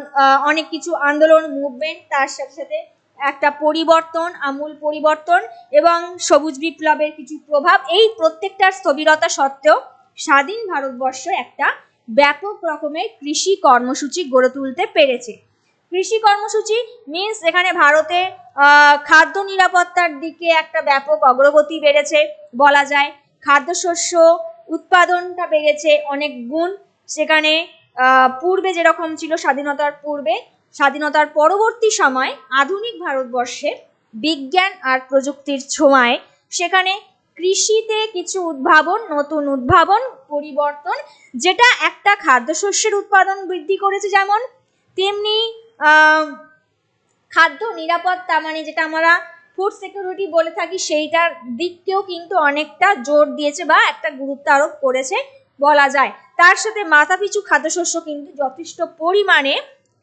অনেক কিছু আন্দোলন, মুভমেন্ট, তার সাথে সাথে একটা পরিবর্তন, আমূল পরিবর্তন এবং সবুজ বিপ্লবের কিছু প্রভাব, এই প্রত্যেকটার স্থবিরতা সত্ত্বেও স্বাধীন ভারতবর্ষ একটা ব্যাপক রকমের কৃষি কর্মসূচি গড়ে তুলতে পেরেছে। কৃষি কর্মসূচি মিন্স এখানে ভারতে খাদ্য নিরাপত্তার দিকে একটা ব্যাপক অগ্রগতি বেড়েছে বলা যায়। খাদ্যশস্য উৎপাদনটা বেড়েছে অনেক গুণ, সেখানে পূর্বে যেরকম ছিল স্বাধীনতার পূর্বে, স্বাধীনতার পরবর্তী সময় আধুনিক ভারতবর্ষে বিজ্ঞান আর প্রযুক্তির ছোঁয়ায় সেখানে কৃষিতে কিছু উদ্ভাবন, নতুন উদ্ভাবন, পরিবর্তন, যেটা একটা খাদ্যশস্যের উৎপাদন বৃদ্ধি করেছে যেমন, তেমনি খাদ্য নিরাপত্তা মানে যেটা আমরা ফুড সিকিউরিটি বলে থাকি, সেইটার দিককেও কিন্তু অনেকটা জোর দিয়েছে বা একটা গুরুত্ব আরোপ করেছে বলা যায়। তার সাথে মাথাপিছু খাদ্যশস্য কিন্তু যথেষ্ট পরিমাণে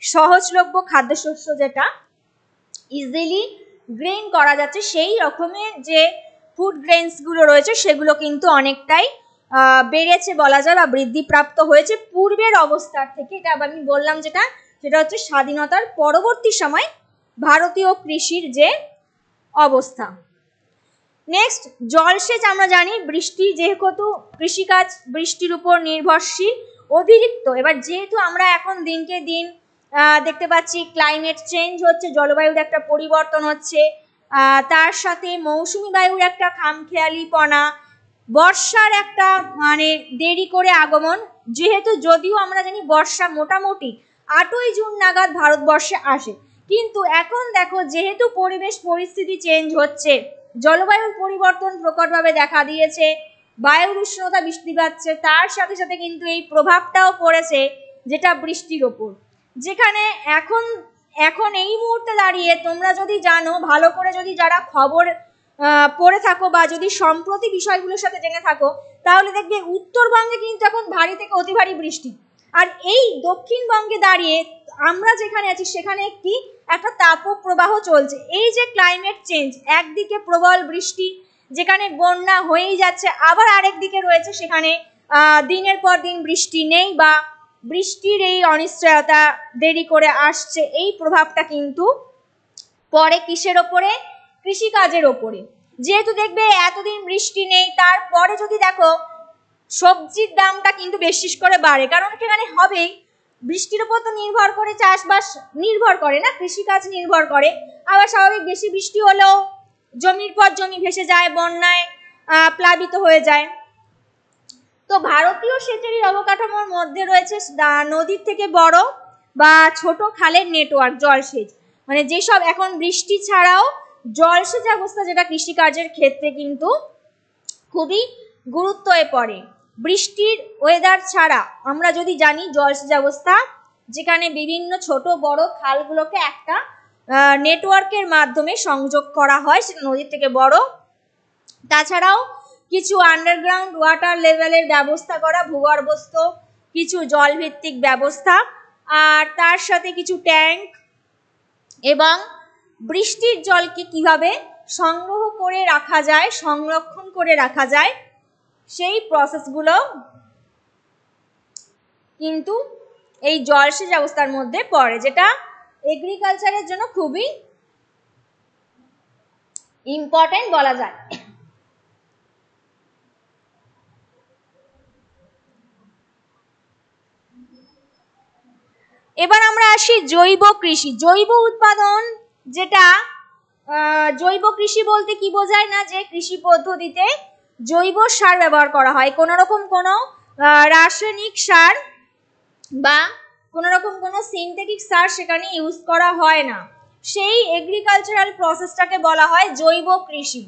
সহজলভ্য খাদ্যশস্য, যেটা ইজিলি গ্রেইন করা যাচ্ছে, সেই রকমের যে ফুড গ্রেইনসগুলো রয়েছে সেগুলো কিন্তু অনেকটাই বেড়েছে বলা যায় বা বৃদ্ধিপ্রাপ্ত হয়েছে পূর্বের অবস্থার থেকে। এটা আমি বললাম যেটা হচ্ছে স্বাধীনতার পরবর্তী সময় ভারতীয় কৃষির যে অবস্থা। নেক্সট, জলসেচ আমরা জানি, বৃষ্টি যেহেতু কৃষিকাজ বৃষ্টির উপর নির্ভরশীল অতিরিক্ত। এবার যেহেতু আমরা এখন দিনকে দিন দেখতে পাচ্ছি ক্লাইমেট চেঞ্জ হচ্ছে, জলবায়ুর একটা পরিবর্তন হচ্ছে, তার সাথে মৌসুমি বায়ুর একটা খামখেয়ালিপনা, বর্ষার একটা মানে দেরি করে আগমন, যেহেতু যদিও আমরা জানি বর্ষা মোটামুটি 8ই জুন নাগাদ ভারতবর্ষে আসে, কিন্তু এখন দেখো যেহেতু পরিবেশ পরিস্থিতি চেঞ্জ হচ্ছে, জলবায়ুর পরিবর্তন প্রকটভাবে দেখা দিয়েছে, বায়ুর উষ্ণতা বৃদ্ধি পাচ্ছে, তার সাথে সাথে কিন্তু এই প্রভাবটাও পড়েছে যেটা বৃষ্টির ওপর। যেখানে এখন এখন এই মুহূর্তে দাঁড়িয়ে তোমরা যদি জানো ভালো করে, যদি যারা খবর পড়ে থাকো বা যদি সম্প্রতি বিষয়গুলোর সাথে জেনে থাকো, তাহলে দেখবে উত্তরবঙ্গে কিন্তু এখন ভারী থেকে অতি ভারী বৃষ্টি, আর এই দক্ষিণবঙ্গে দাঁড়িয়ে আমরা যেখানে আছি সেখানে একটা তাপপ্রবাহ চলছে। এই যে ক্লাইমেট চেঞ্জ, একদিকে প্রবল বৃষ্টি যেখানে বন্যা হয়েই যাচ্ছে, আবার আরেক দিকে রয়েছে সেখানে দিনের পর দিন বৃষ্টি নেই বা বৃষ্টির এই অনিশ্চয়তা দেরি করে আসছে। এই প্রভাবটা কিন্তু পরে কিসের ওপরে? কৃষিকাজের ওপরে। যেহেতু দেখবে এতদিন বৃষ্টি নেই, তারপরে যদি দেখো সবজির দামটা কিন্তু বেশি করে বাড়ে, কারণ সেখানে হবেই, বৃষ্টির উপর তো নির্ভর করে চাষবাস নির্ভর করে না, কৃষিকাজ নির্ভর করে। আবার স্বাভাবিক বেশি বৃষ্টি হলেও জমির পর জমি ভেসে যায়, বন্যায় প্লাবিত হয়ে যায়। তো ভারতীয় সেচের অবকাঠামোর মধ্যে রয়েছে নদীর থেকে বড় বা ছোট খালের নেটওয়ার্ক, জলসেচ, মানে যেসব এখন বৃষ্টি ছাড়াও জলসেচ ব্যবস্থা, যেটা কৃষিকাজের ক্ষেত্রে কিন্তু খুবই গুরুত্বে পড়ে। বৃষ্টির ওয়েদার ছাড়া আমরা যদি জানি জলসেচ ব্যবস্থা, যেখানে বিভিন্ন ছোট বড় খালগুলোকে একটা নেটওয়ার্কের মাধ্যমে সংযোগ করা হয়, সেটা নদীর থেকে বড়। তাছাড়াও কিছু আন্ডারগ্রাউন্ড ওয়াটার লেভেলের ব্যবস্থা করা, ভূগর্ভস্থ কিছু জলভিত্তিক ব্যবস্থা, আর তার সাথে কিছু ট্যাঙ্ক, এবং বৃষ্টির জলকে কিভাবে সংগ্রহ করে রাখা যায়, সংরক্ষণ করে রাখা যায়, সেই প্রসেসগুলো কিন্তু এই জলসেচ ব্যবস্থার মধ্যে পড়ে, যেটা এগ্রিকালচারের জন্য খুবই ইম্পর্টেন্ট বলা যায়। এবার আমরা আসি জৈব কৃষি। জৈব উৎপাদন, যেটা জৈব কৃষি বলতে কি বোঝায় না, যে কৃষি পদ্ধতিতে জৈব সার ব্যবহার করা হয়, কোনো রকম কোনো রাসায়নিক সার বা কোনো রকম কোনো সিনথেটিক সার সেখানে ইউজ করা হয় না, সেই এগ্রিকালচারাল প্রসেসটাকে বলা হয় জৈব কৃষি।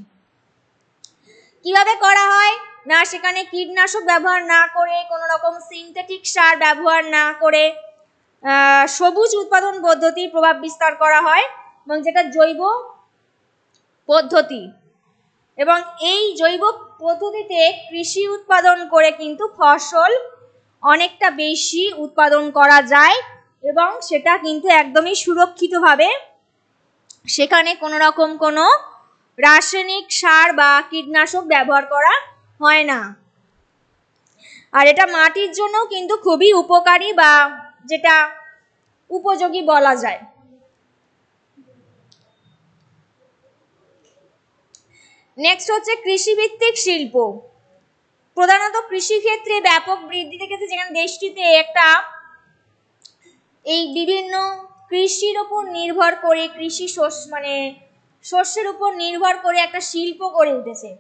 কিভাবে করা হয় না, সেখানে কীটনাশক ব্যবহার না করে, কোনো রকম সিনথেটিক সার ব্যবহার না করে সবুজ উৎপাদন পদ্ধতির প্রভাব বিস্তার করা হয়, এবং যেটা জৈব পদ্ধতি। এবং এই জৈব পদ্ধতিতে কৃষি উৎপাদন করে কিন্তু ফসল অনেকটা বেশি উৎপাদন করা যায়, এবং সেটা কিন্তু একদমই সুরক্ষিতভাবে, সেখানে কোনো রকম কোনো রাসায়নিক সার বা কীটনাশক ব্যবহার করা হয় না। আর এটা মাটির জন্য কিন্তু খুবই উপকারী বা যেটা উপযোগী বলা যায়। নেক্সট হচ্ছে কৃষিভিত্তিক শিল্প। প্রধানত কৃষিক্ষেত্রে ব্যাপক বৃদ্ধি দেখেছে, যেখানে দেশটিতে একটা এই বিভিন্ন কৃষির উপর নির্ভর করে, কৃষি শস্যের উপর নির্ভর করে একটা শিল্প গড়ে উঠেছে।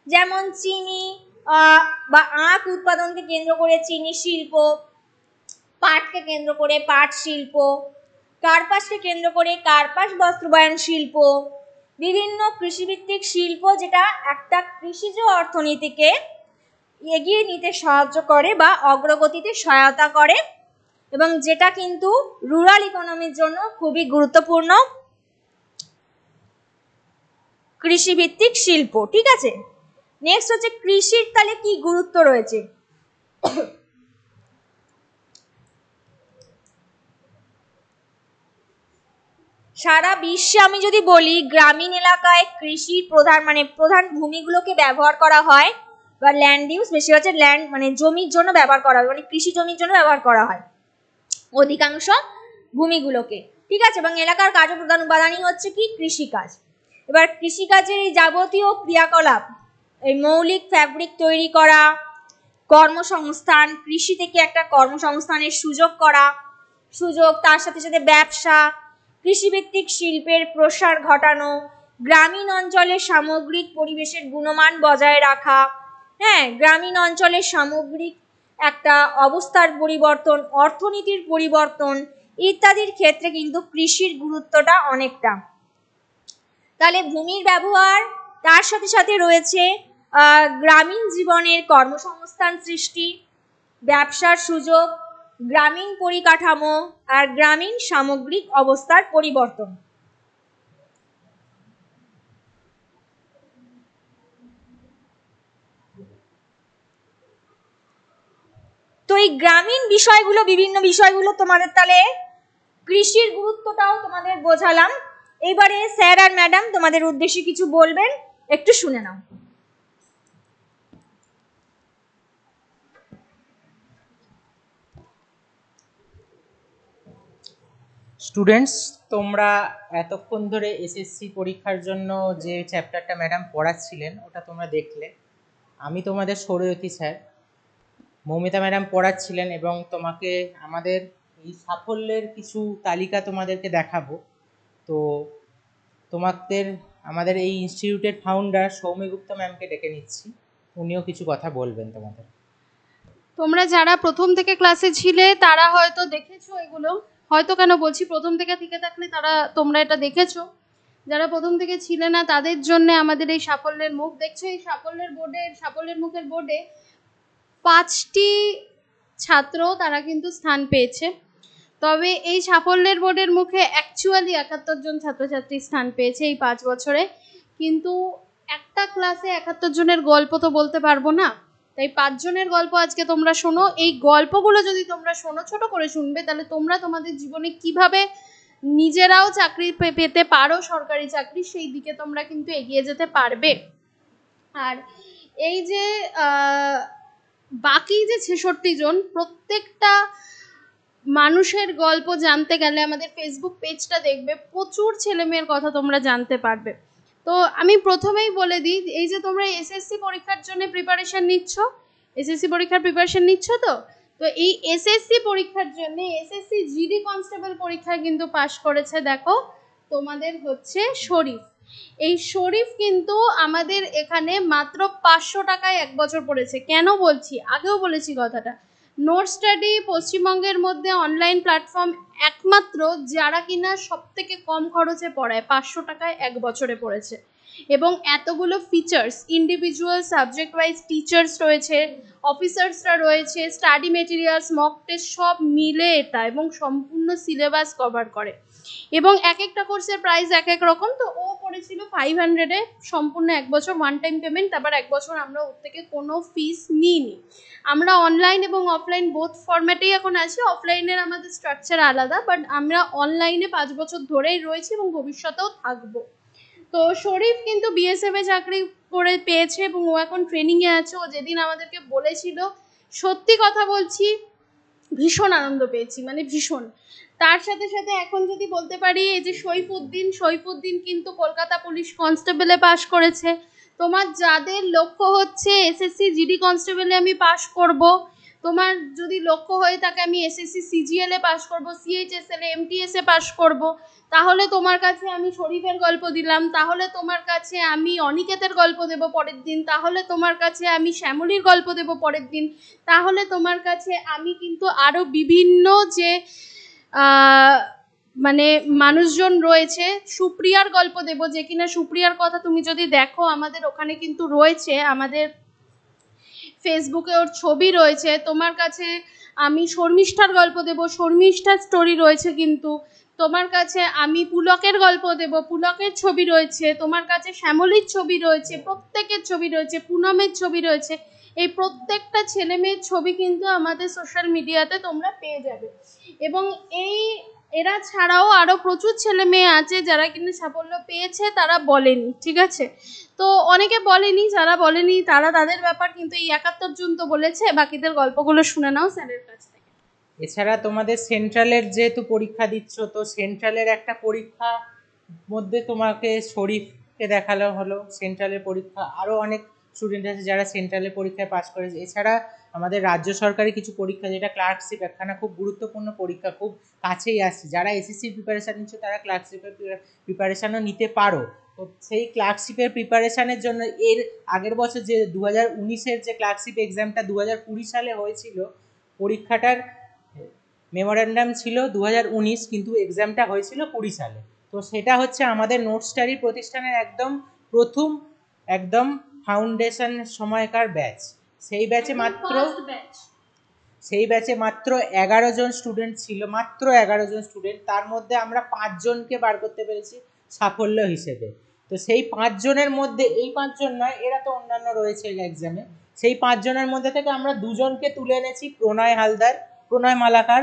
যেমন চিনি বা আখ উৎপাদনকে কেন্দ্র করে চিনি শিল্প, পাটকে কেন্দ্র করে পাট শিল্প, কার্পাসকে কেন্দ্র করে কার্পাস বস্ত্রবায়ন শিল্প, বিভিন্ন কৃষিভিত্তিক শিল্প, যেটা একটা কৃষিজ অর্থনীতিকে এগিয়ে নিতে সাহায্য করে বা অগ্রগতিতে সহায়তা করে, এবং যেটা কিন্তু রুরাল ইকোনমির জন্য খুবই গুরুত্বপূর্ণ কৃষিভিত্তিক শিল্প। ঠিক আছে, নেক্সট হচ্ছে কৃষির তাহলে কি গুরুত্ব রয়েছে। সারা বিশ্বে আমি যদি বলি, গ্রামীণ এলাকায় কৃষির প্রধান ভূমিগুলোকে ব্যবহার করা হয়, বা ল্যান্ড ইউজ বেশি হচ্ছে, ল্যান্ড জমির জন্য ব্যবহার করা হয়, কৃষি জমির জন্য ব্যবহার করা হয় অধিকাংশ ভূমিগুলোকে। ঠিক আছে, এবং এলাকার কাজ প্রধান উপাদানই হচ্ছে কি কৃষিকাজ। এবার কৃষিকাজের এই যাবতীয় ক্রিয়াকলাপ, এই মৌলিক ফ্যাব্রিক তৈরি করা, কর্মসংস্থান, কৃষি থেকে একটা কর্মসংস্থানের সুযোগ, তার সাথে সাথে ব্যবসা, কৃষিভিত্তিক শিল্পের প্রসার ঘটানো, গ্রামীণ অঞ্চলের সামগ্রিক পরিবেশের গুণমান বজায় রাখা, হ্যাঁ, গ্রামীণ অঞ্চলের সামগ্রিক একটা অবস্থার পরিবর্তন, অর্থনীতির পরিবর্তন ইত্যাদির ক্ষেত্রে কিন্তু কৃষির গুরুত্বটা অনেকটা। তাহলে ভূমির ব্যবহার, তার সাথে সাথে রয়েছে গ্রামীণ জীবনের কর্মসংস্থান সৃষ্টি, ব্যবসার সুযোগ, গ্রামীণ পরিকাঠামো আর গ্রামীণ সামগ্রিক অবস্থার পরিবর্তন। তো এই গ্রামীণ বিষয়গুলো, বিভিন্ন বিষয়গুলো তোমাদের তাহলে কৃষির গুরুত্বটাও তোমাদের বোঝালাম। এবারে স্যার আর ম্যাডাম তোমাদের উদ্দেশ্যে কিছু বলবেন, একটু শুনে নাও। স্টুডেন্টস, তোমরা এতক্ষণ ধরে এসএসসি পরীক্ষার জন্য যে চ্যাপ্টারটা ম্যাডাম পড়াচ্ছিলেন ওটা তোমরা দেখলে। আমি তোমাদের সৌরজ্যোতি স্যার, মৌমিতা ম্যাডাম পড়াচ্ছিলেন এবং তোমাকে আমাদের এই সাফল্যের কিছু তালিকা তোমাদেরকে দেখাবো। তো তোমাদের আমাদের এই ইনস্টিটিউটের ফাউন্ডার সৌমিগুপ্ত ম্যামকে ডেকে নিচ্ছি, উনিও কিছু কথা বলবেন তোমাদের। তোমরা যারা প্রথম থেকে ক্লাসে ছিলে তারা হয়তো দেখেছো এগুলো, হয়তো কেন বলছি, প্রথম থেকে থাকলে তোমরা এটা দেখেছো। যারা প্রথম থেকে ছিলে না তাদের জন্য আমাদের এই সাফল্যের মুখ দেখছো। এই সাফল্যের মুখের বোর্ডে 5টি ছাত্র তারা কিন্তু স্থান পেয়েছে। তবে এই সাফল্যের বোর্ডের মুখে অ্যাকচুয়ালি 71 জন ছাত্রছাত্রী স্থান পেয়েছে এই 5 বছরে। কিন্তু একটা ক্লাসে 71 জনের গল্প তো বলতে পারবো না, তাই 5 জনের গল্প আজকে তোমরা শোনো। এই গল্পগুলো যদি তোমরা শোনো, ছোট করে শুনবে, তাহলে তোমরা তোমাদের জীবনে কিভাবে নিজেরাও চাকরি পেতে পারো, সরকারি চাকরি, সেই দিকে তোমরা কিন্তু এগিয়ে যেতে পারবে। আর এই যে বাকি যে 66 জন, প্রত্যেকটা মানুষের গল্প জানতে গেলে আমাদের ফেসবুক পেজটা দেখবে, প্রচুর ছেলেমেয়ের কথা তোমরা জানতে পারবে। তো আমি প্রথমেই বলে দিই, এই যে তোমরা এসএসসি পরীক্ষার জন্য প্রিপারেশন নিচ্ছ, এসএসসি পরীক্ষার প্রিপারেশন নিচ্ছ, তো এই এসএসসি পরীক্ষার জন্য এসএসসি জিডি কনস্টেবল পরীক্ষায় কিন্তু পাশ করেছে, দেখো তোমাদের হচ্ছে শরীফ। এই শরীফ কিন্তু আমাদের এখানে মাত্র 500 টাকায় 1 বছর পড়েছে। কেন বলছি, আগেও বলেছি কথাটা, নোট স্টাডি পশ্চিমবঙ্গের মধ্যে অনলাইন প্ল্যাটফর্ম একমাত্র যারা কিনা সব থেকে কম খরচে পড়ায়, 500 টাকায় 1 বছরে পড়েছে। এবং এতগুলো features, individual subject wise teachers রয়েছে, অফিসার্সরা রয়েছে, স্টাডি মেটেরিয়ালস, মক টেস্ট সব মিলে এটা, এবং সম্পূর্ণ সিলেবাস কভার করে। এবং এক একটা কোর্সের প্রাইস এক এক রকম। তো ও পড়েছিল 500-এ সম্পূর্ণ 1 বছর, ওয়ান টাইম পেমেন্ট। তারপর 1 বছর আমরা ওর থেকে কোনো ফিস নিইনি। আমরা অনলাইন এবং অফলাইন বোথ ফরম্যাটেই এখন আছি। অফলাইনের আমাদের স্ট্রাকচার আলাদা, বাট আমরা অনলাইনে 5 বছর ধরেই রয়েছি এবং ভবিষ্যতেও থাকবো। তো শরীফ কিন্তু বিএসএফে চাকরি করে পেয়েছে এবং ও এখন ট্রেনিংয়ে আছে। ও যেদিন আমাদেরকে বলেছিল, সত্যি কথা বলছি, ভীষণ আনন্দ পেয়েছি, মানে ভীষণ। তার সাথে সাথে এখন যদি বলতে পারি, এই যে সৈফুদ্দিন কিন্তু কলকাতা পুলিশ কনস্টেবলে পাশ করেছে। তোমার যাদের লক্ষ্য হচ্ছে এসএসসি জিডি কনস্টেবলে আমি পাশ করব, তোমার যদি লক্ষ্য হয়ে থাকে আমি এসএসসি সিজিএল এ পাশ করব, সিএইচএসএল এ, এমটিএস এ পাশ করব, তাহলে তোমার কাছে আমি শরীফের গল্প দিলাম, তাহলে তোমার কাছে আমি অনিকেতের গল্প দেব পরের দিন, তাহলে তোমার কাছে আমি শ্যামলীর গল্প দেব পরের দিন, তাহলে তোমার কাছে আমি কিন্তু আরো বিভিন্ন যে মানে মানুষজন রয়েছে, সুপ্রিয়ার গল্প দেব, যে কিনা সুপ্রিয়ার কথা তুমি যদি দেখো আমাদের ওখানে কিন্তু রয়েছে, আমাদের ফেসবুকে ওর ছবি রয়েছে। তোমার কাছে আমি শর্মিষ্ঠার গল্প দেব, শর্মিষ্ঠার স্টোরি রয়েছে কিন্তু। তোমার কাছে আমি পুলকের গল্প দেব, পুলকের ছবি রয়েছে। তোমার কাছে শ্যামলীর ছবি রয়েছে, প্রত্যেকের ছবি রয়েছে, পুনমের ছবি রয়েছে। এই প্রত্যেকটা ছেলে মেয়ের ছবি কিন্তু আমাদের সোশ্যাল মিডিয়াতে তোমরা পেয়ে যাবে। এবং এরা ছাড়াও আরো প্রচুর ছেলে মেয়ে আছে যারা কিন্তু সাফল্য পেয়েছে, তারা বলেনি, ঠিক আছে? তো অনেকে বলেনি, যারা বলেনি তারা তাদের ব্যাপার, কিন্তু এই 71 জন তো বলেছে। বাকিদের গল্পগুলো শুনে নাও স্যারের কাছ থেকে। এছাড়া তোমাদের সেন্ট্রালের যেহেতু পরীক্ষা দিচ্ছ, তো সেন্ট্রালের একটা পরীক্ষা মধ্যে তোমাকে শরীফকে দেখালো হলো। সেন্ট্রালের পরীক্ষা আরও অনেক স্টুডেন্ট আছে যারা সেন্ট্রালের পরীক্ষায় পাশ করেছে। এছাড়া আমাদের রাজ্য সরকারি কিছু পরীক্ষা, যেটা ক্লার্কশিপ, একখানা খুব গুরুত্বপূর্ণ পরীক্ষা, খুব কাছেই আসছে। যারা এসএসসির প্রিপারেশান নিচ্ছ তারা ক্লার্কশিপের প্রিপারেশানও নিতে পারো। তো সেই ক্লার্কশিপের প্রিপারেশানের জন্য এর আগের বছর যে 2019-এর যে ক্লার্কশিপ এক্সামটা 2020 সালে হয়েছিল, পরীক্ষাটার মেমোরেন্ডাম ছিল 2019, কিন্তু এক্সামটা হয়েছিল 20 সালে। তো সেটা হচ্ছে আমাদের নোট স্টাডি প্রতিষ্ঠানের একদম প্রথম, একদম ফাউন্ডেশন সময়কার ব্যাচ। সেই ব্যাচে মাত্র 11 জন স্টুডেন্ট ছিল, মাত্র 11 জন স্টুডেন্ট। তার মধ্যে আমরা 5 জনকে বার করতে পেরেছি সাফল্য হিসেবে। তো সেই 5 জনের মধ্যে, এই 5 জন নয়, এরা তো অন্যান্য রয়েছে এক্সামে, সেই 5 জনের মধ্যে থেকে আমরা 2 জনকে তুলে এনেছি, প্রণয় মালাকার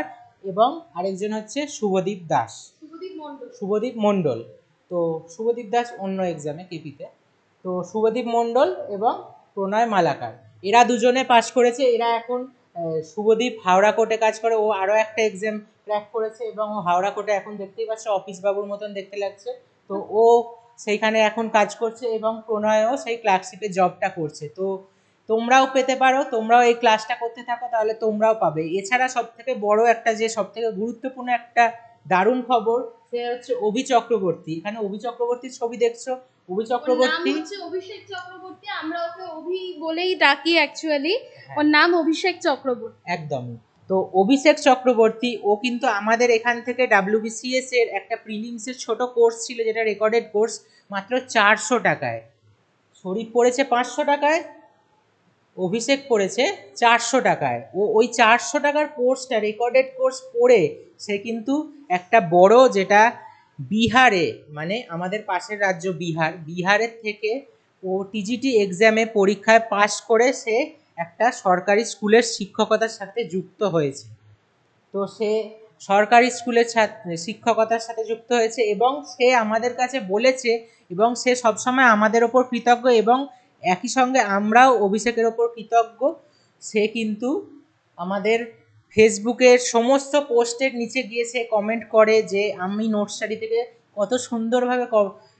এবং আরেকজন হচ্ছে শুভদীপ মণ্ডল। তো শুভদীপ দাস অন্য এক্সামে কেপিতে, তো শুভদীপ মণ্ডল এবং প্রণয় মালাকার, এরা দুজনে পাশ করেছে। এরা এখন শুভদীপ হাওড়া কোর্টে কাজ করে, ও আরও একটা এক্সাম ক্র্যাক করেছে এবং ও হাওড়া কোর্টে এখন দেখতেই পাচ্ছে অফিস বাবুর মতন দেখতে লাগছে। তো ও সেইখানে এখন কাজ করছে এবং প্রণয়ও সেই ক্লার্কশিপে জবটা করছে। তো তোমরাও পেতে পারো, তোমরাও এই ক্লাসটা করতে থাকো, তাহলে তোমরাও পাবে। এছাড়া সবথেকে বড় একটা, যে সবথেকে গুরুত্বপূর্ণ একটা দারুণ খবর, সে হচ্ছে অভি চক্রবর্তী। এখানে অভি চক্রবর্তীর ছবি দেখছো, অভি চক্রবর্তী অভিষেক চক্রবর্তী, আমরা ওকে অভি বলেই ডাকি অ্যাকচুয়ালি, ওর নাম অভিষেক চক্রবর্তী। একদম। তো অভিষেক চক্রবর্তী, ও কিন্তু আমাদের এখান থেকে WBCS এর একটা প্রিলিমসের ছোট কোর্স ছিল, যেটা রেকর্ডেড কোর্স, মাত্র 400 টাকায়। শরীফ পড়েছে 500 টাকায়, অভিষেক পড়েছে 400 টাকায়। ও ওই 400 টাকার কোর্সটা, রেকর্ডেড কোর্স পড়ে সে কিন্তু একটা বড়, যেটা বিহারে, মানে আমাদের পাশের রাজ্য বিহারের থেকে ও টিজিটি এক্সামে পরীক্ষায় পাশ করে সে একটা সরকারি স্কুলের শিক্ষকতার সাথে যুক্ত হয়েছে। তো সে সরকারি স্কুলের শিক্ষকতার সাথে যুক্ত হয়েছে এবং সে আমাদের কাছে বলেছে, এবং সে সবসময় আমাদের ওপর কৃতজ্ঞ, এবং একই সঙ্গে আমরাও অভিষেকের ওপর কৃতজ্ঞ। সে কিন্তু আমাদের ফেসবুকের সমস্ত পোস্টের নিচে গিয়ে সে কমেন্ট করে যে আমি নোট স্টাডি থেকে কত সুন্দরভাবে,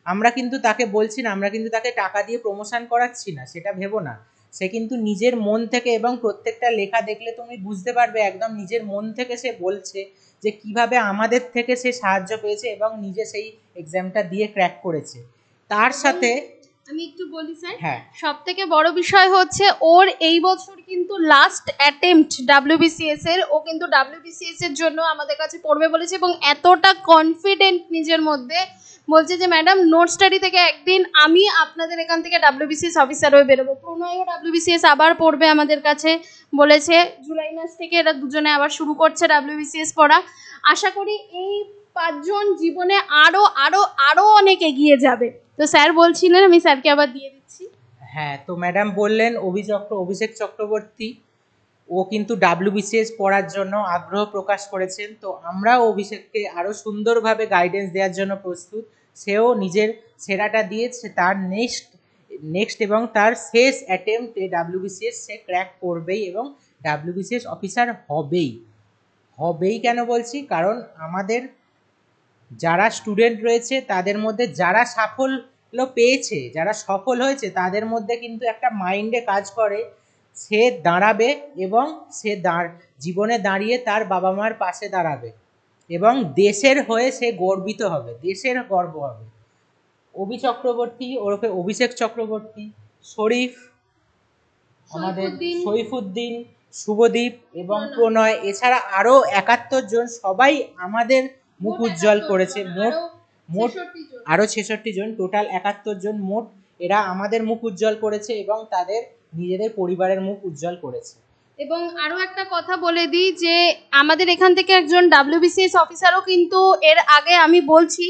আমরা কিন্তু তাকে বলছি না, আমরা কিন্তু তাকে টাকা দিয়ে প্রমোশন করাচ্ছি না, সেটা ভেবো না। সে কিন্তু নিজের মন থেকে, এবং প্রত্যেকটা লেখা দেখলে তুমি বুঝতে পারবে একদম নিজের মন থেকে সে বলছে যে কিভাবে আমাদের থেকে সে সাহায্য পেয়েছে এবং নিজে সেই এক্সামটা দিয়ে ক্র্যাক করেছে। তার সাথে আমি একটু বলি স্যার, হ্যাঁ, সব থেকে বড় বিষয় হচ্ছে ওর এই বছর কিন্তু লাস্ট অ্যাটেম্পট WBCS এর, ও কিন্তু WBCS এর জন্য আমাদের কাছে পড়বে বলেছে এবং এতটা কনফিডেন্ট নিজের মধ্যে, বলছে যে ম্যাডাম নোট স্টাডি থেকে একদিন আমি আপনাদের এখান থেকে WBCS অফিসার হয়ে বেরোবো। প্রণয়ও WBCS আবার পড়বে আমাদের কাছে বলেছে, জুলাই মাস থেকে এরা দুজনে আবার শুরু করছে WBCS পড়া। আশা করি এই 5 জন জীবনে আরো আরো আরো অনেক এগিয়ে যাবে। তো স্যার বলছিলেন, আমি স্যারকে আবার দিয়ে দিচ্ছি। হ্যাঁ, তো ম্যাডাম বললেন অভিষেক চক্রবর্তী, ও কিন্তু WBCS পড়ার জন্য আগ্রহ প্রকাশ করেছেন। তো আমরাও অভিষেককে আরও সুন্দরভাবে গাইডেন্স দেওয়ার জন্য প্রস্তুত। সেও নিজের সেরাটা দিয়েছে, তার নেক্সট এবং তার শেষ অ্যাটেম্পটে WBCS সে ক্র্যাক করবেই এবং WBCS অফিসার হবেই। কেন বলছি, কারণ আমাদের যারা স্টুডেন্ট রয়েছে তাদের মধ্যে যারা সাফল্য পেয়েছে, যারা সফল হয়েছে, তাদের মধ্যে কিন্তু একটা মাইন্ডে কাজ করে সে দাঁড়াবে এবং সে জীবনে দাঁড়িয়ে তার বাবা মার পাশে দাঁড়াবে এবং দেশের হয়ে সে গর্বিত হবে, দেশের গর্ব হবে। অভি চক্রবর্তী ওরফে অভিষেক চক্রবর্তী, শরীফ, আমাদের সৈফুদ্দিন, শুভদীপ এবং প্রণয়, এছাড়া আরও 71 জন, সবাই আমাদের মুখ উজ্জ্বল করেছে। মোট আরও 66 জন, টোটাল 71 জন মোট, এরা আমাদের মুখ উজ্জ্বল করেছে এবং তাদের নিজেদের পরিবারের মুখ উজ্জ্বল করেছে। এবং আরও একটা কথা বলে দিই যে আমাদের এখান থেকে একজন WBCS অফিসারও কিন্তু এর আগে, আমি বলছি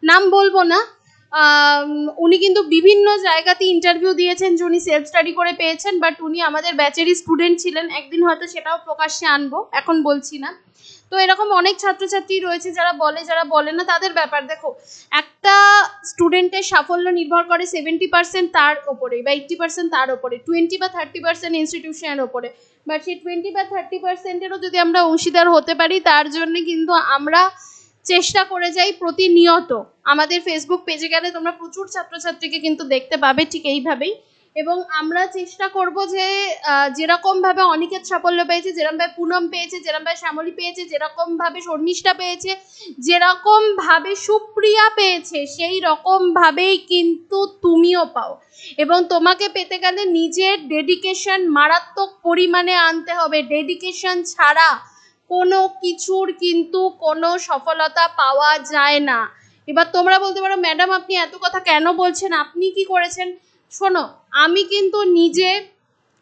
নাম বলবো না, উনি কিন্তু বিভিন্ন জায়গাতে ইন্টারভিউ দিয়েছেন যে উনি সেলফ স্টাডি করে পেয়েছেন, বাট উনি আমাদের ব্যাচেরই স্টুডেন্ট ছিলেন। একদিন হয়তো সেটাও প্রকাশ্যে আনবো, এখন বলছি না। তো এরকম অনেক ছাত্রছাত্রী রয়েছে যারা বলে না, তাদের ব্যাপার। দেখো, একটা স্টুডেন্টের সাফল্য নির্ভর করে 70% তার ওপরে বা 80% তার ওপরে, 20 বা 30% ইনস্টিটিউশনের ওপরে। বাট সেই 20 বা 30%-এরও যদি আমরা অংশীদার হতে পারি, তার জন্য কিন্তু আমরা চেষ্টা করে যাই প্রতিনিয়ত। আমাদের ফেসবুক পেজে গেলে তোমরা প্রচুর ছাত্রছাত্রীকে কিন্তু দেখতে পাবে ঠিক এইভাবেই। এবং আমরা চেষ্টা করব যে যেরকমভাবে অনিকেত সাফল্য পেয়েছে, যেরকমভাবে পুনম পেয়েছে, যেরকমভাবে শ্যামলী পেয়েছে, যেরকমভাবে শর্মিষ্ঠা পেয়েছে, যেরকমভাবে সুপ্রিয়া পেয়েছে, সেই রকমভাবেই কিন্তু তুমিও পাও। এবং তোমাকে পেতে গেলে নিজের ডেডিকেশন মারাত্মক পরিমাণে আনতে হবে। ডেডিকেশন ছাড়া কোনো কিছুর কিন্তু কোনো সফলতা পাওয়া যায় না। এবার তোমরা বলতে পারো ম্যাডাম আপনি এত কথা কেন বলছেন, আপনি কি করেছেন? শোনো, আমি কিন্তু নিজে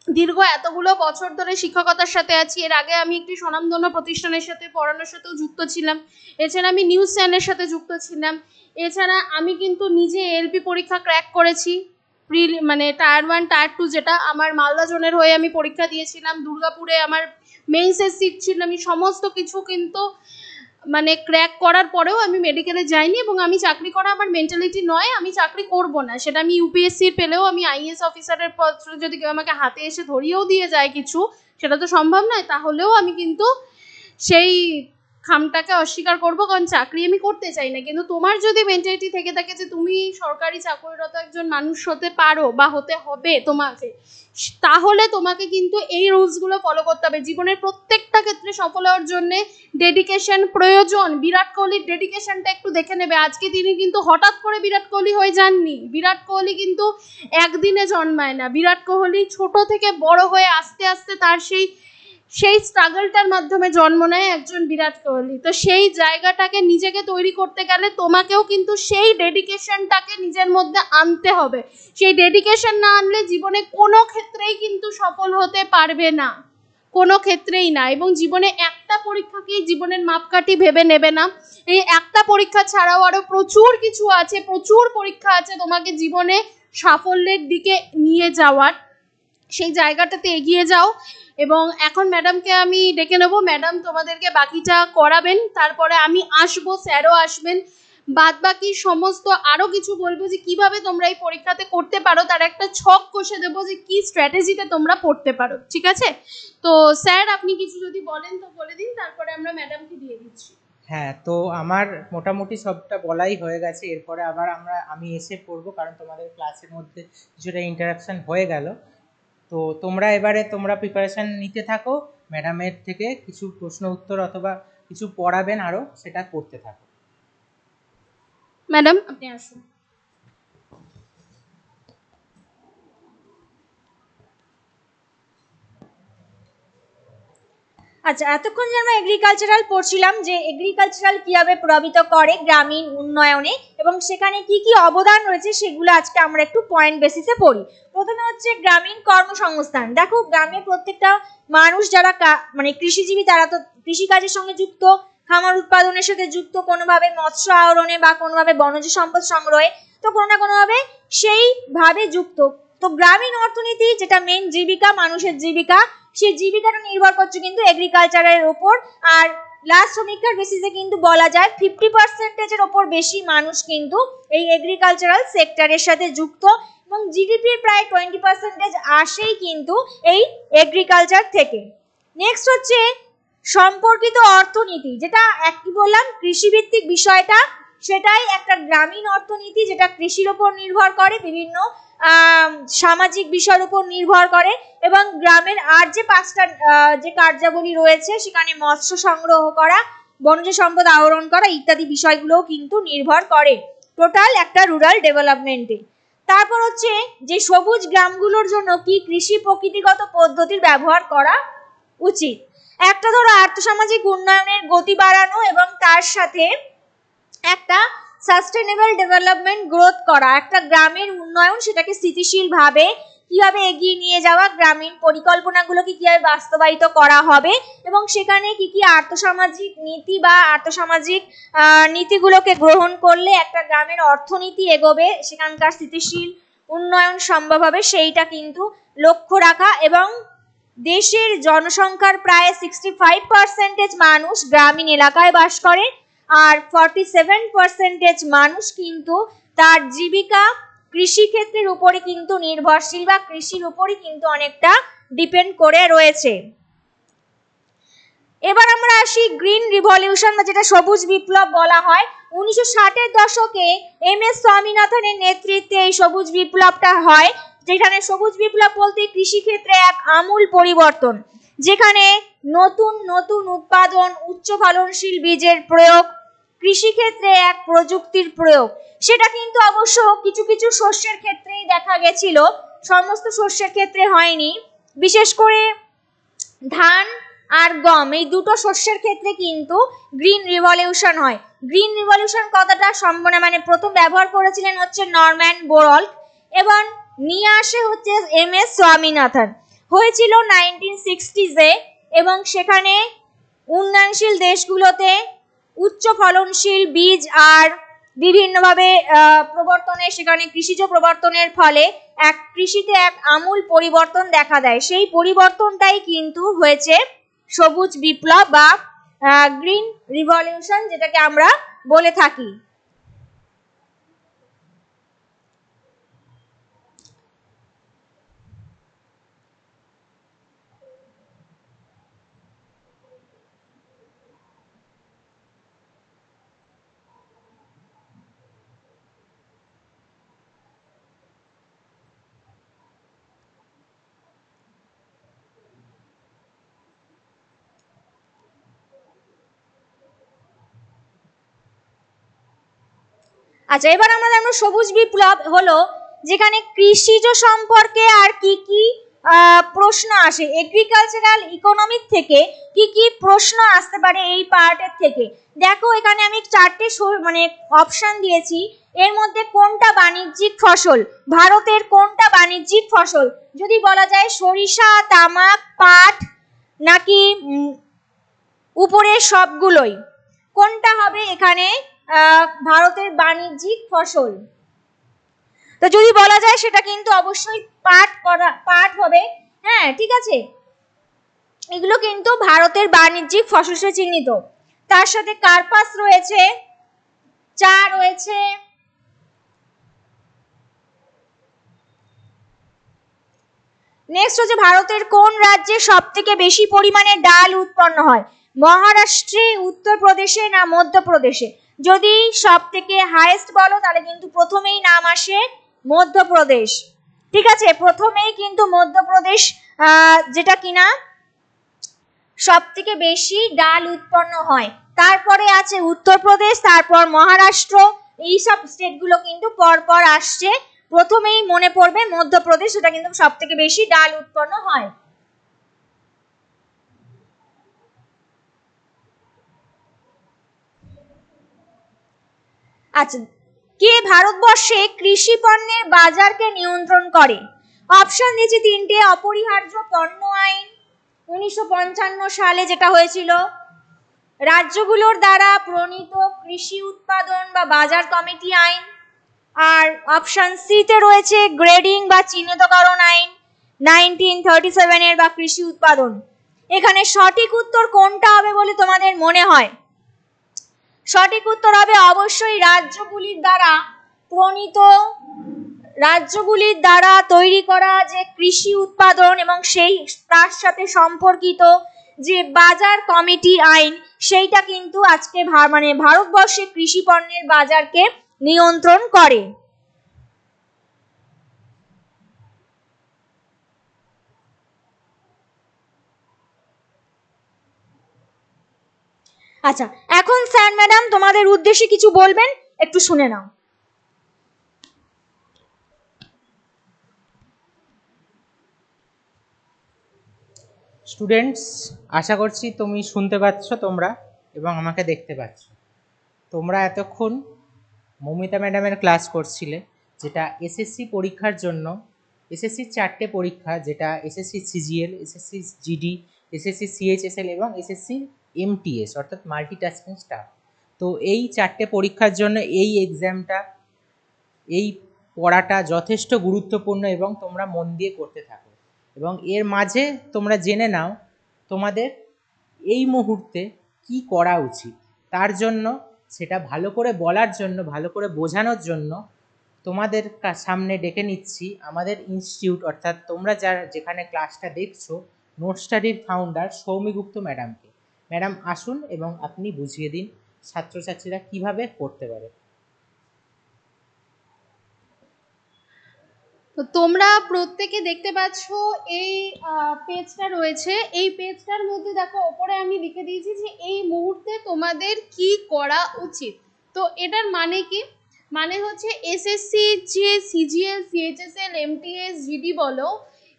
দীর্ঘ এতগুলো বছর ধরে শিক্ষকতার সাথে আছি। এর আগে আমি একটি স্বনামধন্য প্রতিষ্ঠানের সাথে পড়ানোর সাথেও যুক্ত ছিলাম। এছাড়া আমি নিউজ চ্যানেলের সাথে যুক্ত ছিলাম। এছাড়া আমি কিন্তু নিজে এলপি পরীক্ষা ক্র্যাক করেছি, মানে টায়ার 1 টায়ার 2, যেটা আমার মালদা জোনের হয়ে আমি পরীক্ষা দিয়েছিলাম। দুর্গাপুরে আমার মেইনসের সিট ছিল। আমি সমস্ত কিছু কিন্তু মানে ক্র্যাক করার পরেও আমি মেডিকেলে যাইনি, এবং আমি চাকরি করা আমার মেন্টালিটি নয়, আমি চাকরি করব না। সেটা আমি ইউপিএসসির পেলেও, আমি আইএএস অফিসারের পত্র যদি কেউ আমাকে হাতে এসে ধরিয়েও দিয়ে যায় কিছু, সেটা তো সম্ভব নয়, তাহলেও আমি কিন্তু সেই খামটাকে অস্বীকার করব, কারণ চাকরি আমি করতে চাই না। কিন্তু তোমার যদি মেন্টালিটি থেকে থাকে যে তুমি সরকারি চাকরিরত একজন মানুষ হতে পারো বা হতে হবে তোমাকে, তাহলে তোমাকে কিন্তু এই রুলসগুলো ফলো করতে হবে। জীবনের প্রত্যেকটা ক্ষেত্রে সফল হওয়ার জন্য ডেডিকেশন প্রয়োজন। বিরাট কোহলির ডেডিকেশনটা একটু দেখে নেবে। আজকে তিনি কিন্তু হঠাৎ করে বিরাট কোহলি হয়ে যাননি। বিরাট কোহলি কিন্তু একদিনে জন্মায় না। বিরাট কোহলি ছোট থেকে বড় হয়ে আস্তে আস্তে তার সেই স্ট্রাগলটার মাধ্যমে জন্ম নেয় একজন বিরাট কোহলি। তো সেই জায়গাটাকে নিজেকে তৈরি করতে গেলে তোমাকেও কিন্তু সেই ডেডিকেশনটাকে নিজের মধ্যে আনতে হবে। সেই ডেডিকেশন না আনলে জীবনে কোনো ক্ষেত্রেই কিন্তু সফল হতে পারবে না, কোনো ক্ষেত্রেই না। এবং জীবনে একটা পরীক্ষাকেই জীবনের মাপকাঠি ভেবে নেবে না। এই একটা পরীক্ষা ছাড়াও আরো প্রচুর কিছু আছে, প্রচুর পরীক্ষা আছে তোমাকে জীবনে সাফল্যের দিকে নিয়ে যাওয়ার। সেই জায়গাটাতে এগিয়ে যাও। এবং এখন ম্যাডামকে আমি ডেকে নেবো, ম্যাডাম তোমাদেরকে বাকিটা করাবেন, তারপরে আমি আসবো, স্যারও আসবেন। বাদ বাকি সমস্ত আরও কিছু বলবো যে কিভাবে তোমরা এই পরীক্ষাতে করতে পারো, তার একটা ছক কষে দেবো যে কি স্ট্র্যাটেজিতে তোমরা পড়তে পারো। ঠিক আছে? তো স্যার আপনি কিছু যদি বলেন তো বলে দিন, তারপরে আমরা ম্যাডামকে দিয়ে দিচ্ছি। হ্যাঁ, তো আমার মোটামুটি সবটা বলাই হয়ে গেছে। এরপরে আবার আমি এসে পড়বো, কারণ তোমাদের ক্লাসের মধ্যে কিছুটা ইন্টারাকশন হয়ে গেল। তো তোমরা প্রিপারেশান নিতে থাকো, ম্যাডামের থেকে কিছু প্রশ্ন উত্তর অথবা কিছু পড়াবেন আরও, সেটা করতে থাকো। ম্যাডাম আপনি আসুন। আচ্ছা, এতক্ষণ যে আমরা এগ্রিকালচারাল পড়ছিলাম, যে এগ্রিকালচারাল কিভাবে প্রভাবিত করে গ্রামীণ উন্নয়নে এবং সেখানে কি কি অবদান রয়েছে, সেগুলো আজকে আমরা একটু পয়েন্ট বেসিসে পড়ি। প্রথমে হচ্ছে গ্রামীণ কর্মসংস্থান। দেখো, গ্রামের প্রত্যেকটা মানুষ যারা মানে কৃষিজীবী, তারা তো কৃষিকাজের সঙ্গে যুক্ত, খামার উৎপাদনের সাথে যুক্ত, কোনোভাবে মৎস্য আহরণে বা কোনোভাবে বনজ সম্পদ সংগ্রহে, তো কোনো না কোনোভাবে সেইভাবে যুক্ত। তো গ্রামীণ অর্থনীতি যেটা মেন জীবিকা, মানুষের জীবিকা, সেই জীবিকাটা নির্ভর করছে কিন্তু এগ্রিকালচারের ওপর। আর লাস্ট সমীক্ষার বেসিসে কিন্তু বলা যায় 50%-এর ওপর বেশি মানুষ কিন্তু এই এগ্রিকালচারাল সেক্টরের সাথে যুক্ত, এবং জিডিপির প্রায় 20% আসেই কিন্তু এই এগ্রিকালচার থেকে। নেক্সট হচ্ছে সম্পর্কিত অর্থনীতি, যেটা কি বললাম, কৃষিভিত্তিক বিষয়টা, সেটাই একটা গ্রামীণ অর্থনীতি, যেটা কৃষির ওপর নির্ভর করে, বিভিন্ন সামাজিক বিষয়ের উপর নির্ভর করে। এবং গ্রামের আর যে 5টা যে কার্যাবলী রয়েছে, সেখানে মৎস্য সংগ্রহ করা, বনজ সম্পদ আহরণ করা ইত্যাদি বিষয়গুলোও কিন্তু নির্ভর করে টোটাল একটা রুরাল ডেভেলপমেন্টে। তারপর হচ্ছে যে সবুজ গ্রামগুলোর জন্য কি কৃষি প্রকৃতিগত পদ্ধতির ব্যবহার করা উচিত। একটা ধরো আর্থসামাজিক উন্নয়নের গতি বাড়ানো এবং তার সাথে একটা সাস্টেনেবল ডেভেলপমেন্ট গ্রোথ করা, একটা গ্রামের উন্নয়ন, সেটাকে স্থিতিশীলভাবে কিভাবে এগিয়ে নিয়ে যাওয়া, গ্রামীণ পরিকল্পনাগুলোকে কিভাবে বাস্তবায়িত করা হবে, এবং সেখানে কি কি আর্থসামাজিক নীতি বা আর্থসামাজিক নীতিগুলোকে গ্রহণ করলে একটা গ্রামের অর্থনীতি এগোবে, সেখানকার স্থিতিশীল উন্নয়ন সম্ভব হবে, সেইটা কিন্তু লক্ষ্য রাখা। এবং দেশের জনসংখ্যার প্রায় 65% মানুষ গ্রামীণ এলাকায় বাস করে, আর 47% মানুষ কিন্তু তার জীবিকা কৃষিক্ষেত্রের উপরে কিন্তু নির্ভরশীল, বা কৃষির উপরই কিন্তু অনেকটা ডিপেন্ড করে রয়েছে। এবার আমরা আসি গ্রিন রিভলিউশন, বা যেটা সবুজ বিপ্লব বলা হয়। 1960-এর দশকে MS স্বামীনাথনের নেতৃত্বে এই সবুজ বিপ্লবটা হয়, যেখানে সবুজ বিপ্লব বলতে কৃষিক্ষেত্রে এক আমূল পরিবর্তন, যেখানে নতুন নতুন উৎপাদন, উচ্চ ফলনশীল বীজের প্রয়োগ, কৃষিক্ষেত্রে এক প্রযুক্তির প্রয়োগ। সেটা কিন্তু অবশ্য কিছু কিছু শস্যের ক্ষেত্রেই দেখা গেছিল, সমস্ত শস্যের ক্ষেত্রে হয়নি। বিশেষ করে ধান আর গম এই দুটো শস্যের ক্ষেত্রে কিন্তু গ্রিন রিভলিউশন হয়। গ্রিন রিভলিউশন কথাটা মানে প্রথম ব্যবহার করেছিলেন হচ্ছে নরম্যান বোরল্ট এবং নিয়ে আসে হচ্ছে MS স্বামীনাথন। হয়েছিল 1960s-এ এবং সেখানে উন্নয়নশীল দেশগুলোতে উচ্চ ফলনশীল বীজ আর বিভিন্নভাবে প্রবর্তনের, সেখানে কৃষিজ প্রবর্তনের ফলে কৃষিতে এক আমূল পরিবর্তন দেখা দেয়। সেই পরিবর্তনটাই কিন্তু হয়েছে সবুজ বিপ্লব বা গ্রিন রিভলিউশন, যেটাকে আমরা বলে থাকি। আচ্ছা, এবার আমরা জানবো সবুজ বিপ্লব হলো যেখানে কৃষিজ সম্পর্কে আর কি কি প্রশ্ন আসে, এগ্রিকালচারাল ইকোনমিক থেকে কি কি প্রশ্ন আসতে পারে এই পার্টের থেকে। দেখো এখানে আমি 4টে মানে অপশন দিয়েছি, এর মধ্যে কোনটা বাণিজ্যিক ফসল, ভারতের কোনটা বাণিজ্যিক ফসল, যদি বলা যায় সরিষা, তামাক, পাট নাকি উপরের সবগুলোই, কোনটা হবে এখানে ভারতের বাণিজ্যিক ফসল? তো যদি বলা যায় সেটা কিন্তু অবশ্যই পাট হবে। হ্যাঁ, ঠিক আছে, এগুলো কিন্তু ভারতের বাণিজ্যিক ফসল হিসেবে চিহ্নিত। তার সাথে কার্পাস রয়েছে, চা রয়েছে, নেক্সট হচ্ছে ভারতের কোন রাজ্যে সব থেকে বেশি পরিমাণে ডাল উৎপন্ন হয়, মহারাষ্ট্রে, উত্তরপ্রদেশে না মধ্যপ্রদেশে? যদি সব থেকে হাইয়েস্ট বলো তাহলে কিন্তু প্রথমেই নাম আসে মধ্যপ্রদেশ। ঠিক আছে, প্রথমেই কিন্তু মধ্যপ্রদেশ যেটা কিনা সব থেকে বেশি ডাল উৎপন্ন হয়। তারপরে আছে উত্তরপ্রদেশ, তারপর মহারাষ্ট্র, এইসব স্টেটগুলো কিন্তু পরপর আসছে। প্রথমেই মনে পড়বে মধ্যপ্রদেশ, এটা কিন্তু সব থেকে বেশি ডাল উৎপন্ন হয়। আচ্ছা, কে ভারতবর্ষে কৃষি পণ্যের বাজারকে নিয়ন্ত্রণ করে? অপশন দিয়েছি 3টে। অপরিহার্য পণ্য আইন 1955 সালে যেটা হয়েছিল, রাজ্যগুলোর দ্বারা প্রণীত কৃষি উৎপাদন বা বাজার কমিটি আইন, আর অপশন সিতে রয়েছে গ্রেডিং বা চিহ্নিতকরণ আইন 1937-এর বা কৃষি উৎপাদন। এখানে সঠিক উত্তর কোনটা হবে বলে তোমাদের মনে হয়? সঠিক উত্তর হবে অবশ্যই রাজ্যগুলির দ্বারা প্রণীত, রাজ্যগুলির দ্বারা তৈরি করা যে কৃষি উৎপাদন এবং সেই তার সাথে সম্পর্কিত যে বাজার কমিটি আইন, সেইটা কিন্তু আজকে মানে ভারতবর্ষে কৃষি পণ্যের বাজারকে নিয়ন্ত্রণ করে। আচ্ছা, এখন স্যার ম্যাডাম তোমাদের উদ্দেশ্যে কিছু বলবেন, একটু শুনে নাও। স্টুডেন্টস, আশা করছি তুমি শুনতে পাচ্ছ তোমরা এবং আমাকে দেখতে পাচ্ছ। তোমরা এতক্ষণ মৌমিতা ম্যাডামের ক্লাস করছিলে, যেটা এসএসসি পরীক্ষার জন্য, এসএসসির 4টে পরীক্ষা, যেটা SSC CGL, SSC GD, SSC CHSL এবং এসএসসি এমটিএস অর্থাৎ মাল্টিটাস্কিং স্টাফ। তো এই 4টে পরীক্ষার জন্য এই এক্সামটা, এই পড়াটা যথেষ্ট গুরুত্বপূর্ণ এবং তোমরা মন দিয়ে করতে থাকো। এবং এর মাঝে তোমরা জেনে নাও তোমাদের এই মুহূর্তে কি করা উচিত। তার জন্য সেটা ভালো করে বলার জন্য, ভালো করে বোঝানোর জন্য তোমাদের সামনে ডেকে নিচ্ছি আমাদের ইনস্টিটিউট, অর্থাৎ তোমরা যারা যেখানে ক্লাসটা দেখছো, নোট স্টাডির ফাউন্ডার সৌমিগুপ্ত ম্যাডামকে। ম্যাডাম আসুন এবং আপনি বুঝিয়ে দিন ছাত্রছাত্রীরা কিভাবে পড়তে পারে। তো তো তোমরা প্রত্যেকে দেখতে পাচ্ছ এই পেজটা রয়েছে, এই পেজটার মধ্যে দেখো ওপরে আমি লিখে দিয়েছি যে এই মুহূর্তে তোমাদের কি করা উচিত। তো এটার মানে কি, মানে হচ্ছে এসএসসি যে সিজিএল, সিএইচএসএল, এমটিএস, জিডি বলো,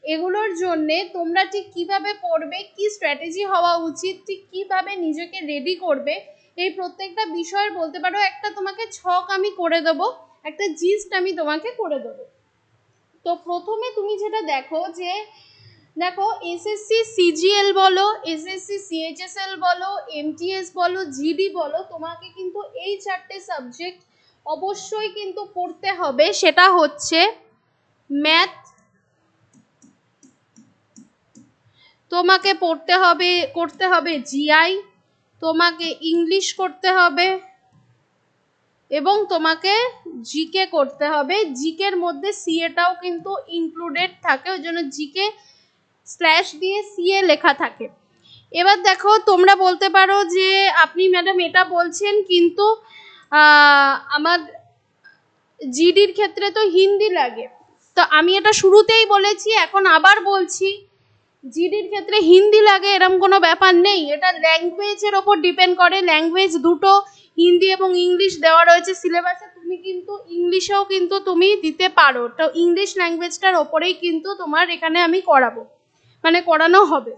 এগুলোর জন্যে তোমরা ঠিক কিভাবে পড়বে, কি স্ট্র্যাটেজি হওয়া উচিত, ঠিক কিভাবে নিজেকে রেডি করবে, এই প্রত্যেকটা বিষয়ের বলতে পারো একটা তোমাকে ছক আমি করে দেবো, একটা জিস্ট আমি তোমাকে করে দেবো। তো প্রথমে তুমি যেটা দেখো যে দেখো এসএসসি সিজিএল বলো, এসএসসি সিএইচএসএল বলো, এমটিএস বলো, জিডি বলো, তোমাকে কিন্তু এই 4টে সাবজেক্ট অবশ্যই কিন্তু পড়তে হবে। সেটা হচ্ছে ম্যাথ, তোমাকে করতে হবে জিআই, তোমাকে ইংলিশ করতে হবে এবং তোমাকে জিকে করতে হবে। জিকের মধ্যে সিএটাও কিন্তু ইনক্লুডেড থাকে, ওই জন্য জিকে স্ল্যাশ দিয়ে সিএ লেখা থাকে। এবার দেখো তোমরা বলতে পারো যে আপনি ম্যাডাম এটা বলছেন কিন্তু আমার জিডির ক্ষেত্রে তো হিন্দি লাগে। তো আমি এটা শুরুতেই বলেছি, এখন আবার বলছি, জিডির ক্ষেত্রে হিন্দি লাগে এরকম কোনো ব্যাপার নেই, এটা ল্যাঙ্গুয়েজের ওপর ডিপেন্ড করে। ল্যাঙ্গুয়েজ দুটো, হিন্দি এবং ইংলিশ দেওয়া রয়েছে সিলেবাসে, তুমি কিন্তু ইংলিশেও কিন্তু তুমি দিতে পারো। তো ইংলিশ ল্যাঙ্গুয়েজটার ওপরেই কিন্তু তোমার এখানে আমি করাবো, মানে করানো হবে।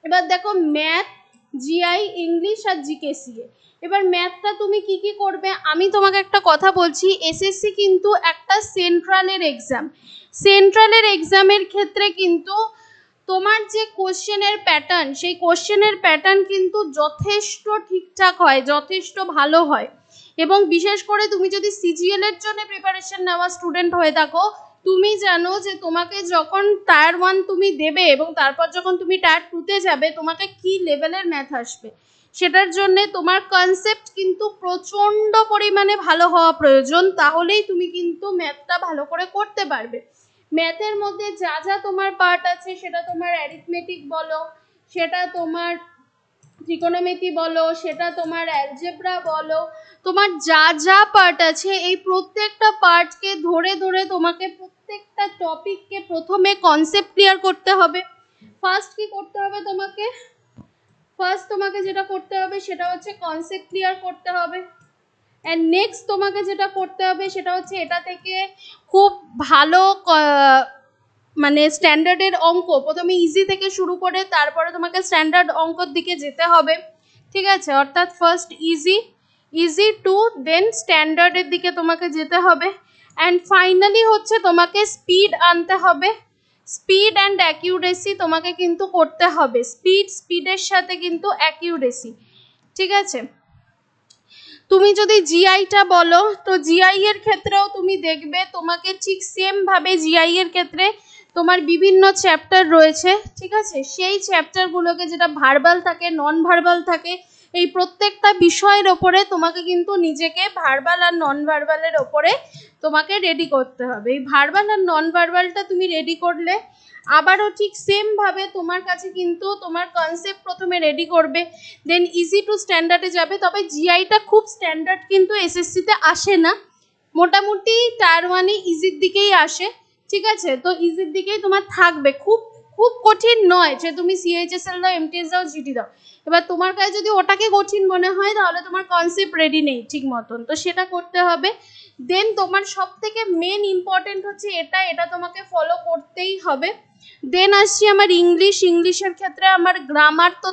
এবার দেখো ম্যাথ, জিআই, ইংলিশ আর জিকে সিএ। এবার ম্যাথটা তুমি কি কি করবে, আমি তোমাকে একটা কথা বলছি, এসএসসি কিন্তু একটা সেন্ট্রালের এক্সাম। সেন্ট্রালের এক্সামের ক্ষেত্রে কিন্তু তোমার যে কোশ্চেনের প্যাটার্ন, সেই কোশ্চেনের প্যাটার্ন কিন্তু যথেষ্ট ঠিকঠাক হয়, যথেষ্ট ভালো হয়। এবং বিশেষ করে তুমি যদি সিজিএল এর জন্য প্রিপারেশন নেওয়া স্টুডেন্ট হয়ে থাকো, তুমি জানো যে তোমাকে যখন টায়ার 1 তুমি দেবে এবং তারপর যখন তুমি টায়ার 2তে যাবে, তোমাকে কি লেভেলের ম্যাথ আসবে, সেটার জন্য তোমার কনসেপ্ট কিন্তু প্রচণ্ড পরিমাণে ভালো হওয়া প্রয়োজন, তাহলেই তুমি কিন্তু ম্যাথটা ভালো করে করতে পারবে। ম্যাথের মধ্যে যা যা তোমার পার্ট আছে, সেটা তোমার অ্যারিথমেটিক বলো, সেটা তোমার ত্রিকোণমিতি বলো, সেটা তোমার অ্যালজেব্রা বলো, তোমার যা যা পার্ট আছে, এই প্রত্যেকটা পার্টকে ধরে ধরে তোমাকে প্রত্যেকটা টপিককে প্রথমে কনসেপ্ট ক্লিয়ার করতে হবে। ফার্স্ট কি করতে হবে তোমাকে, ফার্স্ট তোমাকে যেটা করতে হবে সেটা হচ্ছে কনসেপ্ট ক্লিয়ার করতে হবে। অ্যান্ড নেক্সট তোমাকে যেটা করতে হবে সেটা হচ্ছে এটা থেকে খুব ভালো মানে স্ট্যান্ডার্ডের অঙ্ক, প্রথমে ইজি থেকে শুরু করে তারপরে তোমাকে স্ট্যান্ডার্ড অঙ্কর দিকে যেতে হবে, ঠিক আছে? অর্থাৎ ফার্স্ট ইজি টু দেন স্ট্যান্ডার্ডের দিকে তোমাকে যেতে হবে। অ্যান্ড ফাইনালি হচ্ছে তোমাকে স্পিড আনতে হবে, স্পিড অ্যান্ড অ্যাকিউরেসি তোমাকে কিন্তু করতে হবে, স্পিডের সাথে কিন্তু অ্যাকিউরেসি, ঠিক আছে? তুমি যদি জিআইটা বলো, তো জিআই এর ক্ষেত্রেও তুমি দেখবে তোমাকে ঠিক সেমভাবে জিআই এর ক্ষেত্রে তোমার বিভিন্ন চ্যাপ্টার রয়েছে, ঠিক আছে? সেই চ্যাপ্টারগুলোকে, যেটা ভার্বাল থাকে, নন ভার্বাল থাকে, এই প্রত্যেকটা বিষয়ের ওপরে তোমাকে কিন্তু নিজেকে ভার্বাল আর নন ভার্বালের ওপরে তোমাকে রেডি করতে হবে। এই ভার্বাল আর নন ভার্বালটা তুমি রেডি করলে আবারও ঠিক সেমভাবে তোমার কাছে কিন্তু তোমার কনসেপ্ট প্রথমে রেডি করবে, দেন ইজি টু স্ট্যান্ডার্ডে যাবে। তবে জিআইটা খুব স্ট্যান্ডার্ড কিন্তু এসএসসিতে আসে না, মোটামুটি টায়ার 1-এ ইজির দিকেই আসে, ঠিক আছে? তো ইজির দিকেই তোমার থাকবে, খুব খুব কঠিন নয় যে তুমি সিএইচএসএল দাও, এমটিএস দাও, জিডি দাও। এবার তোমার কাছে যদি ওটাকে কঠিন মনে হয়, তাহলে তোমার কনসেপ্ট রেডি নেই ঠিক মতন, তো সেটা করতে হবে। দেন তোমার সব থেকে মেন ইম্পর্টেন্ট হচ্ছে এটা তোমাকে ফলো করতেই হবে। দেন আসছি আমার ইংলিশের ক্ষেত্রে আমার গ্রামার তো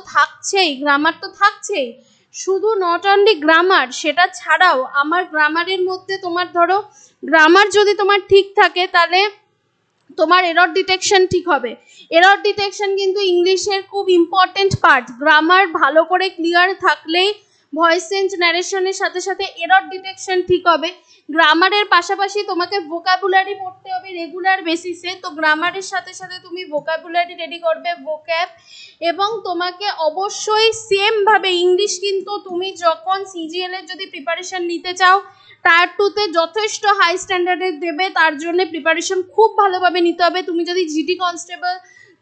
থাকছেই, শুধু নট অনলি গ্রামার, সেটা ছাড়াও আমার গ্রামারের মধ্যে তোমার ধরো গ্রামার যদি তোমার ঠিক থাকে, তাহলে তোমার এরর ডিটেকশন ঠিক হবে। এরর ডিটেকশন কিন্তু ইংলিশের খুব ইম্পর্টেন্ট পার্ট। গ্রামার ভালো করে ক্লিয়ার থাকলেই ভয়েস চেঞ্জ ন্যারেশনের সাথে সাথে এরর ডিটেকশন ঠিক হবে। গ্রামারের পাশাপাশি তোমাকে ভোকাবুলারি পড়তে হবে রেগুলার বেসিসে, তো গ্রামারের সাথে সাথে তুমি ভোকাবুলারি রেডি করবে, ভোক্যাব। এবং তোমাকে অবশ্যই সেমভাবে ইংলিশ কিন্তু তুমি যখন সিজিএল এর যদি প্রিপারেশন নিতে চাও, টায়ার 2-তে যথেষ্ট হাই স্ট্যান্ডার্ডের দেবে, তার জন্য প্রিপারেশন খুব ভালোভাবে নিতে হবে। তুমি যদি জিডি কনস্টেবল,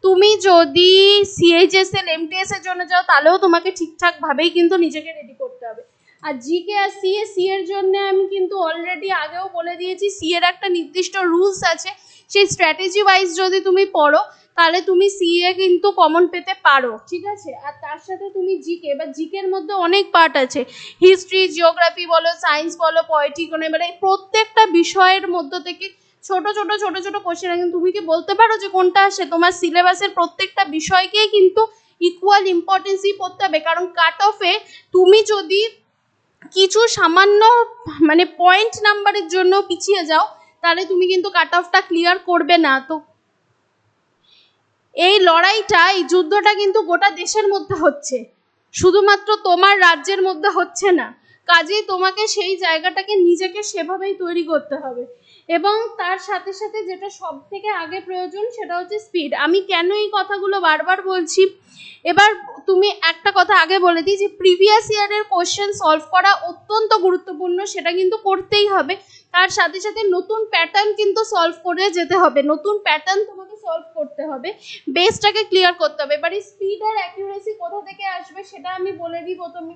তুমি যদি সিএইচএসএল, এমটিএস এর জন্য যাও, তাহলেও তোমাকে ঠিকঠাকভাবেই কিন্তু নিজেকে রেডি করতে হবে। আর জিকে আর সি এর জন্য আমি কিন্তু অলরেডি আগেও বলে দিয়েছি, সি এর একটা নির্দিষ্ট রুলস আছে, সেই স্ট্র্যাটেজি ওয়াইজ যদি তুমি পড়ো তাহলে তুমি সিএ কিন্তু কমন পেতে পারো, ঠিক আছে। আর তার সাথে তুমি জিকে, এবার জিকের মধ্যে অনেক পার্ট আছে, হিস্ট্রি, জিওগ্রাফি বলো, সায়েন্স বলো, পলিটি, মানে প্রত্যেকটা বিষয়ের মধ্য থেকে ছোট ছোট ছোট ছোট কোশ্চেন আছে। তুমি কি বলতে পারো যে কোনটা আসে? তোমার সিলেবাসের প্রত্যেকটা বিষয়কেই কিন্তু ইকুয়াল ইম্পর্টেন্সই পড়তে হবে, কারণ কাট অফে তুমি যদি কিছু সামান্য মানে পয়েন্ট নাম্বারের জন্য পিছিয়ে যাও তাহলে তুমি কিন্তু কাট অফটা ক্লিয়ার করবে না। তো এই লড়াইটা, এই যুদ্ধটা কিন্তু গোটা দেশের মধ্যে হচ্ছে, শুধুমাত্র তোমার রাজ্যের মধ্যে হচ্ছে না। কাজেই তোমাকে সেই জায়গাটাকে নিজেকে সেভাবেই তৈরি করতে হবে। এবং তার সাথে সাথে যেটা সব থেকে আগে প্রয়োজন সেটা হচ্ছে স্পিড। আমি কেন এই কথাগুলো বারবার বলছি, এবার তুমি একটা কথা আগে বলে দিই যে প্রিভিয়াস ইয়ারের কোশ্চেন সলভ করা অত্যন্ত গুরুত্বপূর্ণ, সেটা কিন্তু করতেই হবে। তার সাথে সাথে নতুন প্যাটার্ন কিন্তু সলভ করে যেতে হবে, নতুন প্যাটার্ন তোমাকে সলভ করতে হবে, বেসটাকে ক্লিয়ার করতে হবে। এবার এই স্পিড আর অ্যাকিউরেসি কোথা থেকে আসবে সেটা আমি বলে দিই প্রথমে।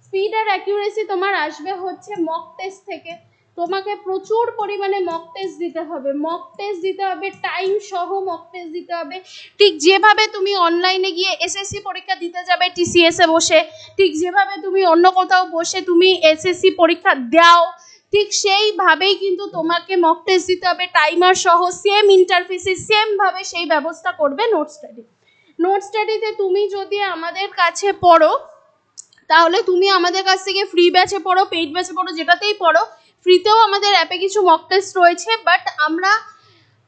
স্পিড আর অ্যাকিউরেসি তোমার আসবে হচ্ছে মক টেস্ট থেকে। তোমাকে প্রচুর পরিমাণে মক টেস্ট দিতে হবে, মক টেস্ট দিতে হবে, টাইম সহ মক টেস্ট দিতে হবে। ঠিক যেভাবে তুমি অনলাইনে গিয়ে এসএসসি পরীক্ষা দিতে যাবে টিসিএস এ বসে, ঠিক যেভাবে তুমি অন্য কোথাও বসে তুমি এসএসসি পরীক্ষা দাও, ঠিক সেইভাবেই কিন্তু তোমাকে মক টেস্ট দিতে হবে টাইমার সহ, সেম ইন্টারফেসে সেম ভাবে সেই ব্যবস্থা করবে নোট স্টাডি। নোট স্টাডিতে তুমি যদি আমাদের কাছে পড়ো তাহলে তুমি আমাদের কাছ থেকে ফ্রি ব্যাচে পড়ো, পেইড ব্যাচে পড়ো, যেটাতেই পড়ো, ফ্রিতেও আমাদের অ্যাপে কিছু মক টেস্ট রয়েছে। বাট আমরা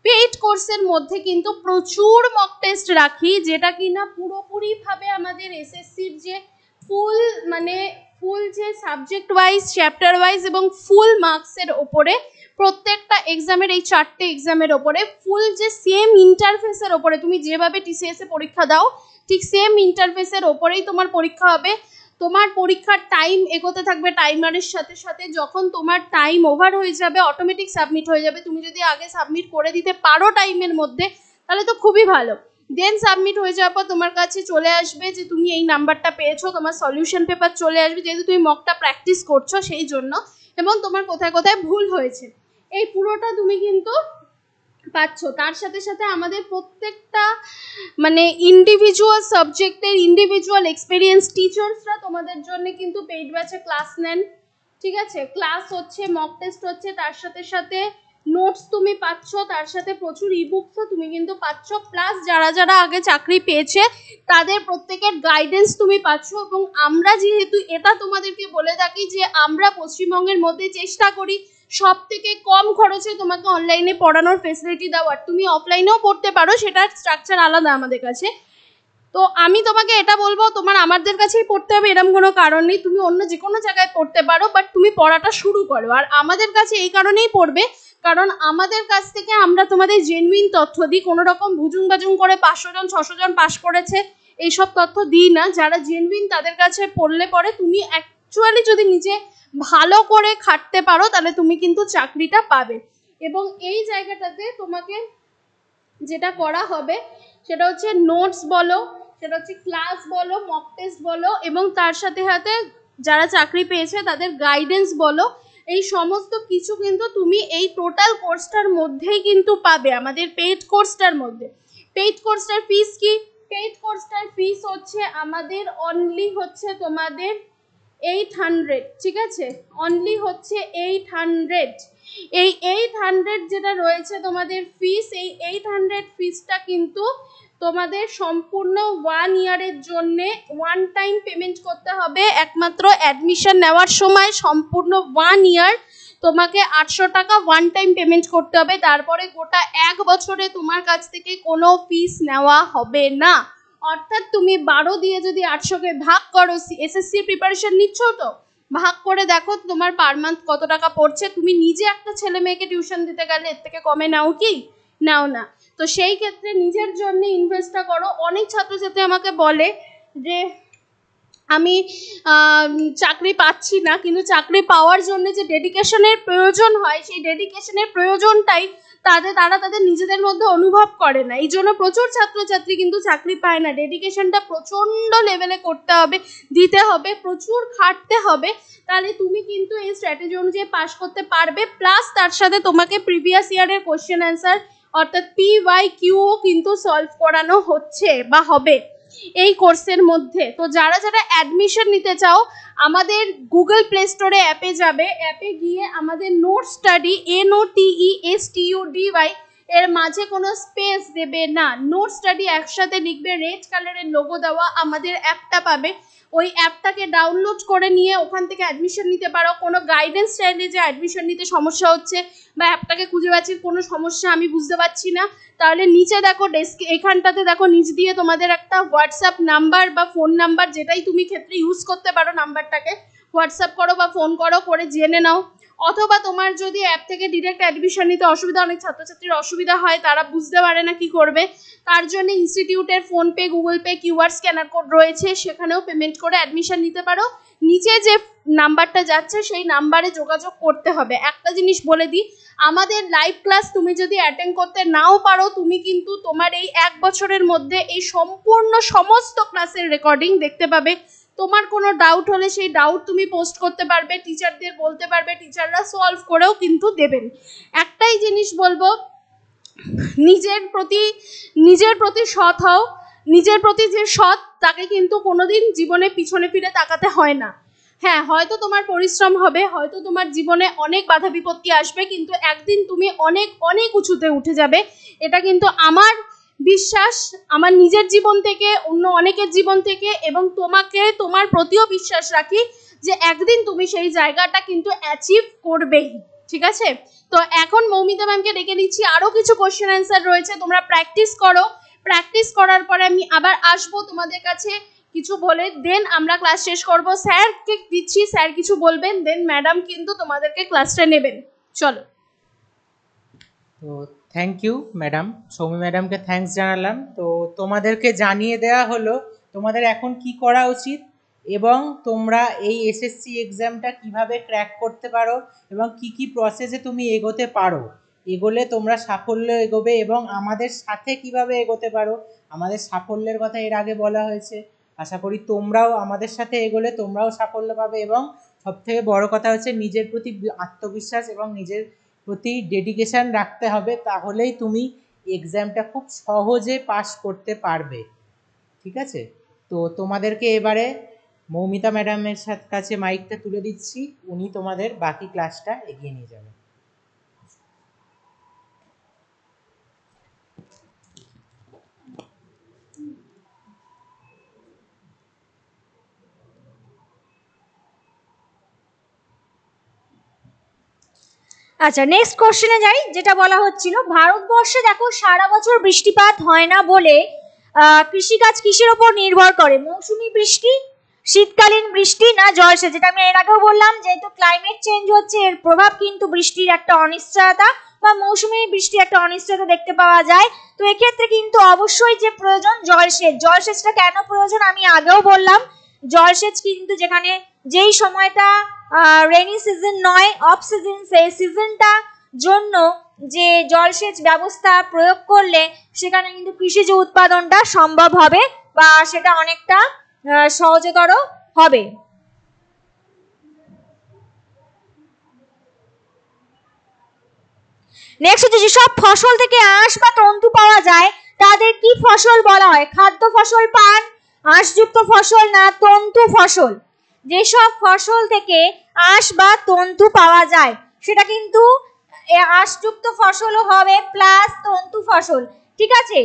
পেইড কোর্সের মধ্যে কিন্তু প্রচুর মক টেস্ট রাখি, যেটা কিনা পুরোপুরিভাবে আমাদের এসএসসির যে ফুল যে সাবজেক্ট ওয়াইজ, চ্যাপ্টার ওয়াইজ এবং ফুল মার্কসের ওপরে, প্রত্যেকটা এক্সামের এই 4টে এক্সামের ওপরে ফুল যে সেম ইন্টারফেসের ওপরে, তুমি যেভাবে টিসিএস এ পরীক্ষা দাও ঠিক সেম ইন্টারফেসের ওপরেই তোমার পরীক্ষা হবে। তোমার পরীক্ষার টাইম এগোতে থাকবে টাইমারের সাথে সাথে, যখন তোমার টাইম ওভার হয়ে যাবে অটোমেটিক সাবমিট হয়ে যাবে। তুমি যদি আগে সাবমিট করে দিতে পারো টাইমের মধ্যে তাহলে তো খুবই ভালো। দেন সাবমিট হয়ে যাওয়ার পর তোমার কাছে চলে আসবে যে তুমি এই নাম্বারটা পেয়েছো, তোমার সলিউশন পেপার চলে আসবে, যেহেতু তুমি মকটা প্র্যাকটিস করছো সেই জন্য, এবং তোমার কোথায় কোথায় ভুল হয়েছে এই পুরোটা তুমি কিন্তু পাচ্ছ। তার সাথে সাথে আমাদের প্রত্যেকটা ইন্ডিভিজুয়াল সাবজেক্টের ইন্ডিভিজুয়াল এক্সপিরিয়েন্স টিচার্সরা তোমাদের জন্য কিন্তু পেইড ব্যাচে ক্লাস নেন, ঠিক আছে। ক্লাস হচ্ছে, মক টেস্ট হচ্ছে, তার সাথে সাথে নোটস তুমি পাচ্ছ, তার সাথে প্রচুর ইবুকসও তুমি কিন্তু পাচ্ছ, প্লাস যারা যারা আগে চাকরি পেয়েছে তাদের প্রত্যেকের গাইডেন্স তুমি পাচ্ছ। এবং আমরা যেহেতু এটা তোমাদেরকে বলে থাকি যে আমরা পশ্চিমবঙ্গের মধ্যে চেষ্টা করি সব থেকে কম খরচে তোমাকে অনলাইনে পড়ানোর ফেসিলিটি দেওয়ার, তুমি অফলাইনেও পড়তে পারো, সেটার স্ট্রাকচার আলাদা আমাদের কাছে। তো আমি তোমাকে এটা বলবো, তোমার আমাদের কাছেই পড়তে হবে এরকম কোনো কারণ নেই, তুমি অন্য যে কোনো জায়গায় পড়তে পারো, বাট তুমি পড়াটা শুরু করো। আর আমাদের কাছে এই কারণেই পড়বে কারণ আমাদের কাছ থেকে আমরা তোমাদের জেনুইন তথ্য দিই, কোনো রকম ভুজুং বাজুং করে 500 জন 600 জন পাশ করেছে এইসব তথ্য দিই না। যারা জেনুইন তাদের কাছে পড়লে পরে তুমি অ্যাকচুয়ালি যদি নিজে ভালো করে খাটতে পারো তাহলে তুমি কিন্তু চাকরিটা পাবে। এবং এই জায়গাটাতে তোমাকে যেটা করা হবে সেটা হচ্ছে নোটস বলো, সেটা হচ্ছে ক্লাস বলো, মক টেস্ট বলো, এবং তার সাথে সাথে যারা চাকরি পেয়েছে তাদের গাইডেন্স বলো, এই সমস্ত কিছু কিন্তু তুমি এই টোটাল কোর্সটার মধ্যেই কিন্তু পাবে, আমাদের পেইড কোর্সটার মধ্যে। পেইড কোর্সটার ফিস কি? পেইড কোর্সটার ফিস হচ্ছে আমাদের অনলি হচ্ছে তোমাদের 800, ঠিক আছে, অনলি হচ্ছে 800। এই 800 যেটা রয়েছে তোমাদের ফিস, এই 800 ফিসটা কিন্তু তোমাদের সম্পূর্ণ 1 ইয়ারের জন্যে ওয়ান টাইম পেমেন্ট করতে হবে। একমাত্র অ্যাডমিশন নেওয়ার সময় সম্পূর্ণ 1 ইয়ার তোমাকে 800 টাকা ওয়ান টাইম পেমেন্ট করতে হবে, তারপরে গোটা 1 বছরে তোমার কাছ থেকে কোনো ফিস নেওয়া হবে না। অর্থাৎ তুমি 12 দিয়ে যদি 800কে ভাগ করো, এসএসসির প্রিপারেশন নিচ্ছ তো ভাগ করে দেখো তোমার পার মান্থ কত টাকা পড়ছে। তুমি নিজে একটা ছেলে মেয়েকে টিউশন দিতে গেলে এর থেকে কমে নাও কি? নাও না। তো সেই ক্ষেত্রে নিজের জন্য ইনভেস্টটা করো। অনেক ছাত্রছাত্রী আমাকে বলে যে আমি চাকরি পাচ্ছি না, কিন্তু চাকরি পাওয়ার জন্য যে ডেডিকেশনের প্রয়োজন হয় সেই ডেডিকেশনের প্রয়োজনটাই তারা তাদের নিজেদের মধ্যে অনুভব করে না। এই জন্য প্রচুর ছাত্রছাত্রী কিন্তু চাকরি পায় না। ডেডিকেশনটা প্রচণ্ড লেভেলে করতে হবে, দিতে হবে, প্রচুর খাটতে হবে, তাহলে তুমি কিন্তু এই স্ট্র্যাটেজি অনুযায়ী পাস করতে পারবে। প্লাস তার সাথে তোমাকে প্রিভিয়াস ইয়ারের কোশ্চেন অ্যান্সার অর্থাৎ PYQও কিন্তু সলভ করানো হচ্ছে বা হবে এই কোর্সের মধ্যে। তো যারা যারা অ্যাডমিশন নিতে চাও আমাদের গুগল প্লে স্টোরে অ্যাপে যাবে, অ্যাপে গিয়ে আমাদের নোট স্টাডি NOTESTUDY এর মাঝে কোনো স্পেস দেবে না, নোট স্টাডি একসাথে লিখবে, রেড কালারের লোগো দেওয়া আমাদের অ্যাপটা পাবে। ওই অ্যাপটাকে ডাউনলোড করে নিয়ে ওখান থেকে অ্যাডমিশন নিতে পারো। কোনো গাইডেন্স চাইলে যে অ্যাডমিশন নিতে সমস্যা হচ্ছে বা অ্যাপটাকে খুঁজে পাচ্ছি কোনো সমস্যা আমি বুঝতে পারছি না, তাহলে নিচে দেখো ডেস্ক, এখানটাতে দেখো নিচ দিয়ে তোমাদের একটা হোয়াটসঅ্যাপ নাম্বার বা ফোন নাম্বার, যেটাই তুমি ক্ষেত্রে ইউজ করতে পারো, নাম্বারটাকে হোয়াটসঅ্যাপ করো বা ফোন করো, করে জেনে নাও। অথবা তোমার যদি অ্যাপ থেকে ডিরেক্ট অ্যাডমিশন নিতে অসুবিধা, অনেক ছাত্রছাত্রীর অসুবিধা হয়, তারা বুঝতে পারে না কি করবে, তার জন্য ইনস্টিটিউটের PhonePe, Google pay, QR scanner code রয়েছে, সেখানেও পেমেন্ট করে অ্যাডমিশন নিতে পারো। নিচে যে নাম্বারটা যাচ্ছে সেই নাম্বারে যোগাযোগ করতে হবে। একটা জিনিস বলে দিই, আমাদের লাইভ ক্লাস তুমি যদি অ্যাটেন্ড করতে নাও পারো, তুমি কিন্তু তোমার এই 1 বছরের মধ্যে এই সম্পূর্ণ সমস্ত ক্লাসের রেকর্ডিং দেখতে পাবে। তোমার কোনো ডাউট হলে সেই ডাউট তুমি পোস্ট করতে পারবে, টিচারদের বলতে পারবে, টিচাররা সলভ করেও কিন্তু দেবেন। একটাই জিনিস বলবো, নিজের প্রতি সৎ হও। নিজের প্রতি যে সৎ তাকে কিন্তু কোনোদিন জীবনে পিছনে ফিরে তাকাতে হয় না। হ্যাঁ, হয়তো তোমার পরিশ্রম হবে, হয়তো তোমার জীবনে অনেক বাধা বিপত্তি আসবে, কিন্তু একদিন তুমি অনেক অনেক উঁচুতে উঠে যাবে। এটা কিন্তু আমার বিশ্বাস, আমার নিজের জীবন থেকে, অন্য অনেকের জীবন থেকে, এবং তোমাকে তোমার প্রতিও বিশ্বাস রাখি যে একদিন তুমি সেই জায়গাটা কিন্তু অ্যাচিভ করবেই। ঠিক আছে? তো এখন মৌমিতা ম্যামকে ডেকে নিচ্ছি, আরও কিছু কোশ্চেন অ্যান্সার রয়েছে, তোমরা প্র্যাকটিস করো। প্র্যাকটিস করার পরে আমি আবার আসবো তোমাদের কাছে কিছু বলে, দেন আমরা ক্লাস শেষ করব। স্যারকে দিচ্ছি, স্যার কিছু বলবেন, দেন ম্যাডাম কিন্তু তোমাদেরকে ক্লাসটা নেবেন। চলো। তো থ্যাংক ইউ ম্যাডাম, সৌমি ম্যাডামকে থ্যাঙ্কস জানালাম। তো তোমাদেরকে জানিয়ে দেওয়া হলো তোমাদের এখন কি করা উচিত এবং তোমরা এই এসএসসি এক্সামটা কিভাবে ক্র্যাক করতে পারো এবং কি কি প্রসেসে তুমি এগোতে পারো, এগোলে তোমরা সাফল্য এগোবে এবং আমাদের সাথে কিভাবে এগোতে পারো। আমাদের সাফল্যের কথা এর আগে বলা হয়েছে, আশা করি তোমরাও আমাদের সাথে এগোলে তোমরাও সাফল্য পাবে। এবং সবথেকে বড় কথা হচ্ছে নিজের প্রতি আত্মবিশ্বাস এবং নিজের প্রতি ডেডিকেশান রাখতে হবে, তাহলেই তুমি এক্সামটা খুব সহজে পাস করতে পারবে। ঠিক আছে? তো তোমাদেরকে এবারে মৌমিতা ম্যাডামের কাছে মাইকটা তুলে দিচ্ছি, উনি তোমাদের বাকি ক্লাসটা এগিয়ে নিয়ে যাবেন। আচ্ছা, নেক্সট কোশ্চেনে যাই। যেটা বলা হচ্ছিল, ভারতবর্ষে দেখো সারা বছর বৃষ্টিপাত হয় না বলে কৃষিকাজ কিসের ওপর নির্ভর করে? মৌসুমী বৃষ্টি, শীতকালীন বৃষ্টি, না জলসেচ? যেটা আমি এর আগেও বললাম, যেহেতু ক্লাইমেট চেঞ্জ হচ্ছে এর প্রভাব কিন্তু বৃষ্টির একটা অনিশ্চয়তা বা মৌসুমী বৃষ্টির একটা অনিশ্চয়তা দেখতে পাওয়া যায়। তো এক্ষেত্রে কিন্তু অবশ্যই যে প্রয়োজন জলসেচ। জলসেচটা কেন প্রয়োজন আমি আগেও বললাম। জলসেচ কিন্তু যেখানে যেই সময়টা রেইনি সিজন নয়, অফ সিজন, সেই সিজনটা জন্য যে জলসেচ ব্যবস্থা প্রয়োগ করলে সেখানে কিন্তু কৃষিজ উৎপাদনটা সম্ভব হবে বা সেটা অনেকটা সহজতর হবে। নেক্সট হচ্ছে, যেসব ফসল থেকে আঁশ বা তন্তু পাওয়া যায় তাদের কি ফসল বলা হয়? খাদ্য ফসল, পান, আঁশযুক্ত ফসল, না তন্তু ফসল? যেসব ফসল থেকে আঁশ বা তন্তু পাওয়া যায় সেটা কিন্তু আঁশযুক্ত ফসলও হবে প্লাস তন্তু ফসল। ঠিক আছে?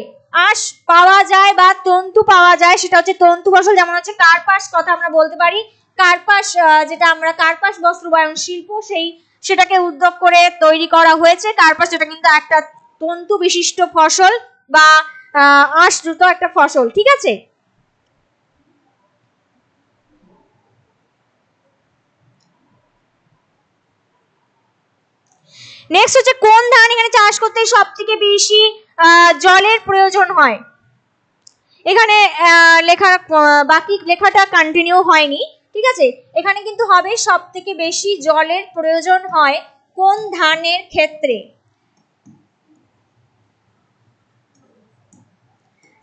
আঁশ পাওয়া যায় বা তন্তু পাওয়া যায় সেটা হচ্ছে তন্তু ফসল। যেমন হচ্ছে কার্পাস, কথা আমরা বলতে পারি কার্পাস, যেটা আমরা কার্পাস বস্ত্রবায়ন শিল্প সেটাকে উদ্যোগ করে তৈরি করা হয়েছে কার্পাস। যেটা কিন্তু একটা তন্তু বিশিষ্ট ফসল বা আঁশযুক্ত একটা ফসল। ঠিক আছে? নেক্সট হচ্ছে, কোন ধান এখানে চাষ করতে সব থেকে বেশি জলের প্রয়োজন হয়? এখানে বাকি লেখাটা কন্টিনিউ হয়নি। ঠিক আছে? এখানে কিন্তু হবে সব থেকে বেশি জলের প্রয়োজন হয় কোন ধানের ক্ষেত্রে?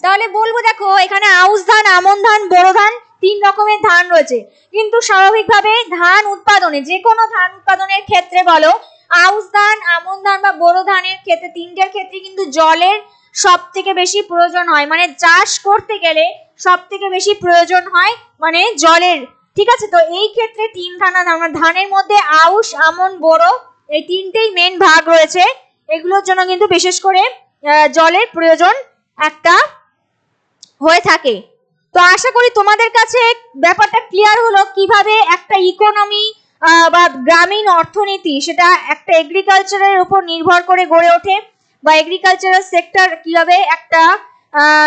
তাহলে বলবো, দেখো এখানে আউশ ধান, আমন ধান, বোরো ধান, 3 রকমের ধান রয়েছে। কিন্তু স্বাভাবিকভাবে ধান উৎপাদনে, যে কোনো ধান উৎপাদনের ক্ষেত্রে বলো, আউশ ধান, আমন ধান বা বোরো ধানের ক্ষেত্রে তিনটের ক্ষেত্রে কিন্তু জলের সব থেকে বেশি প্রয়োজন হয়, মানে চাষ করতে গেলে সব থেকে বেশি প্রয়োজন হয় মানে জলের। ঠিক আছে, তো এই ক্ষেত্রে তিনখানা ধানের মধ্যে আউশ, আমন, বোরো এই তিনটেই মেন ভাগ রয়েছে। এগুলোর জন্য কিন্তু বিশেষ করে জলের প্রয়োজন একটা হয়ে থাকে। তো আশা করি তোমাদের কাছে ব্যাপারটা ক্লিয়ার হলো কিভাবে একটা ইকোনমি বা গ্রামীণ অর্থনীতি সেটা একটা এগ্রিকালচারের উপর নির্ভর করে গড়ে ওঠে, বা এগ্রিকালচারাল সেক্টর কিভাবে একটা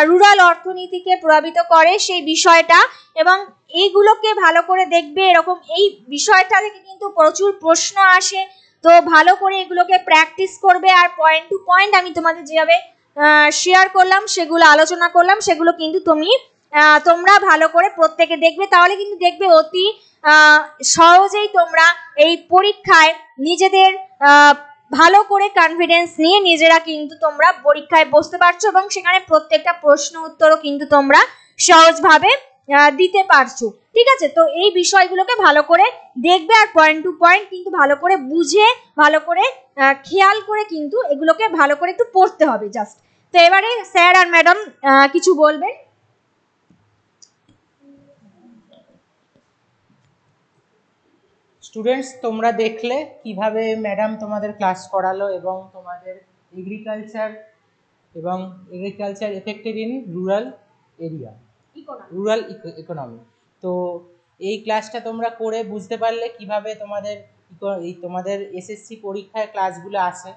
রুরাল অর্থনীতিকে প্রভাবিত করে সেই বিষয়টা, এবং এইগুলোকে ভালো করে দেখবে। এরকম এই বিষয়টা থেকে কিন্তু প্রচুর প্রশ্ন আসে, তো ভালো করে এগুলোকে প্র্যাকটিস করবে। আর পয়েন্ট টু পয়েন্ট আমি তোমাদের যেভাবে শেয়ার করলাম, সেগুলো আলোচনা করলাম, সেগুলো কিন্তু তোমরা ভালো করে প্রত্যেকে দেখবে, তাহলে কিন্তু দেখবে অতি সহজেই তোমরা এই পরীক্ষায় নিজেদের ভালো করে কনফিডেন্স নিয়ে নিজেরা কিন্তু তোমরা পরীক্ষায় বসতে পারছো, এবং সেখানে প্রত্যেকটা প্রশ্ন উত্তরও কিন্তু তোমরা সহজভাবে দিতে পারছো। ঠিক আছে, তো এই বিষয়গুলোকে ভালো করে দেখবে, আর পয়েন্ট টু পয়েন্ট কিন্তু ভালো করে বুঝে ভালো করে খেয়াল করে কিন্তু এগুলোকে ভালো করে একটু পড়তে হবে জাস্ট। তো এবারে স্যার আর ম্যাডাম কিছু বলবেন। স্টুডেন্টস, তোমরা দেখলে কিভাবে ম্যাডাম তোমাদের ক্লাস করালো এবং তোমাদের agriculture affected in rural area, rural economy. তো এই ক্লাসটা তোমরা করে বুঝতে পারলে কিভাবে তোমাদের এসএসসি পরীক্ষায় ক্লাসগুলো আসে।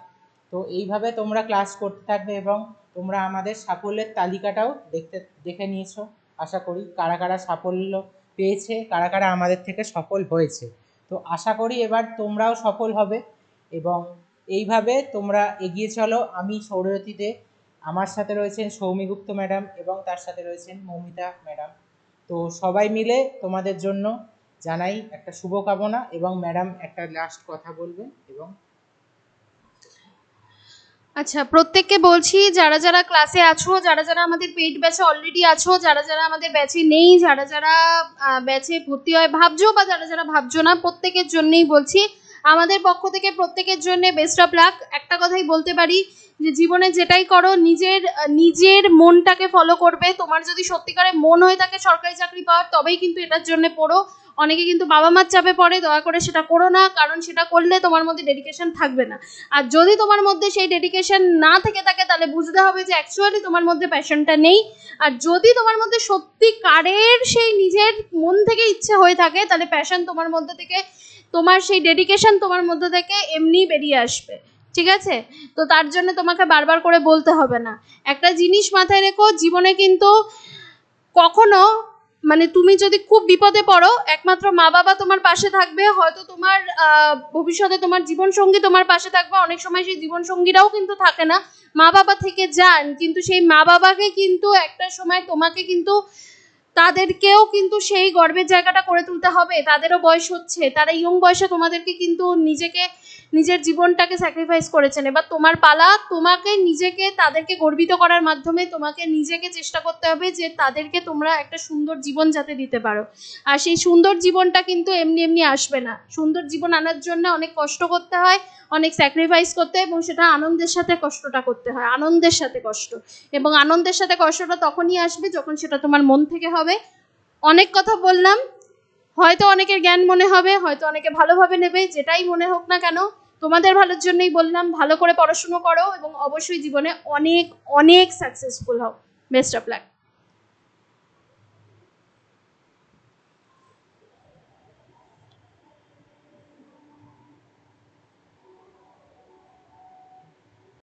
তো এইভাবে তোমরা ক্লাস করতে থাকবে এবং তোমরা আমাদের সাফল্যের তালিকাটাও দেখে নিয়েছো। আশা করি কারা কারা সাফল্য পেয়েছে, কারা কারা আমাদের থেকে সফল হয়েছে। তো আশা করি এবার তোমরাও সফল হবে এবং এইভাবে তোমরা এগিয়ে চলো। আমি সৌরজ্যোতি দে, আমার সাথে রয়েছেন সৌমিগুপ্ত ম্যাডাম এবং তার সাথে রয়েছেন মৌমিতা ম্যাডাম। তো সবাই মিলে তোমাদের জন্য জানাই একটা শুভকামনা, এবং ম্যাডাম একটা লাস্ট কথা বলবেন। এবং আচ্ছা, প্রত্যেককে বলছি, যারা যারা ক্লাসে আছো, যারা যারা আমাদের পেইড ব্যাচে অলরেডি আছো, যারা যারা আমাদের ব্যাচে নেই, যারা যারা ব্যাচে ভর্তি হয় ভাবছো, বা যারা যারা ভাবছো না, প্রত্যেকের জন্যই বলছি, আমাদের পক্ষ থেকে প্রত্যেকের জন্য বেস্ট অফ লাক। একটা কথাই বলতে পারি যে জীবনে যেটাই করো নিজের মনটাকে ফলো করবে। তোমার যদি সত্যিকারের মন হয়ে থাকে সরকারি চাকরি পাওয়ার, তবেই কিন্তু এটার জন্য পড়ো। অনেকে কিন্তু বাবা মার চাপে পড়ে, দয়া করে সেটা করো না, কারণ সেটা করলে তোমার মধ্যে ডেডিকেশন থাকবে না। আর যদি তোমার মধ্যে সেই ডেডিকেশন না থেকে থাকে, তাহলে বুঝতে হবে যে অ্যাকচুয়ালি তোমার মধ্যে প্যাশনটা নেই। আর যদি তোমার মধ্যে সত্যিকারের সেই নিজের মন থেকে ইচ্ছে হয়ে থাকে, তাহলে প্যাশন তোমার মধ্যে থেকে, তোমার সেই ডেডিকেশন তোমার মধ্যে থেকে এমনি বেরিয়ে আসবে। ঠিক আছে, তো তার জন্য তোমাকে বারবার করে বলতে হবে না। একটা জিনিস মাথায় রেখো, জীবনে কিন্তু কখনো মানে তুমি যদি খুব বিপদে পড়ো, একমাত্র মা বাবা তোমার পাশে থাকবে। হয়তো তোমার ভবিষ্যতে তোমার জীবনসঙ্গী তোমার পাশে থাকবে, অনেক সময় সেই জীবনসঙ্গীরাও কিন্তু থাকে না, মা বাবা থেকে যান, কিন্তু সেই মা বাবাকে কিন্তু একটা সময় তোমাকে কিন্তু তাদেরকেও কিন্তু সেই গর্বের জায়গাটা করে তুলতে হবে। তাদেরও বয়স হচ্ছে, তারা ইয়ং বয়সে তোমাদেরকে কিন্তু নিজের জীবনটাকে স্যাক্রিফাইস করেছেন। এবার তোমার পালা, তোমাকে নিজেকে তাদেরকে গর্বিত করার মাধ্যমে তোমাকে নিজেকে চেষ্টা করতে হবে যে তাদেরকে তোমরা একটা সুন্দর জীবন যাতে দিতে পারো। আর সেই সুন্দর জীবনটা কিন্তু এমনি এমনি আসবে না। সুন্দর জীবন আনার জন্য অনেক কষ্ট করতে হয়, অনেক স্যাক্রিফাইস করতে হয়, এবং সেটা আনন্দের সাথে কষ্টটা করতে হয়, আনন্দের সাথে কষ্ট। এবং আনন্দের সাথে কষ্টটা তখনই আসবে যখন সেটা তোমার মন থেকে হবে। অনেক কথা বললাম, হয়তো অনেকের জ্ঞান মনে হবে, হয়তো অনেকে ভালোভাবে নেবে, যেটাই মনে হোক না কেন, তোমাদের ভালোর জন্যই বললাম। ভালো করে পড়াশুনো করো এবং অবশ্যই জীবনে অনেক অনেক সাকসেসফুল হও। Best of luck.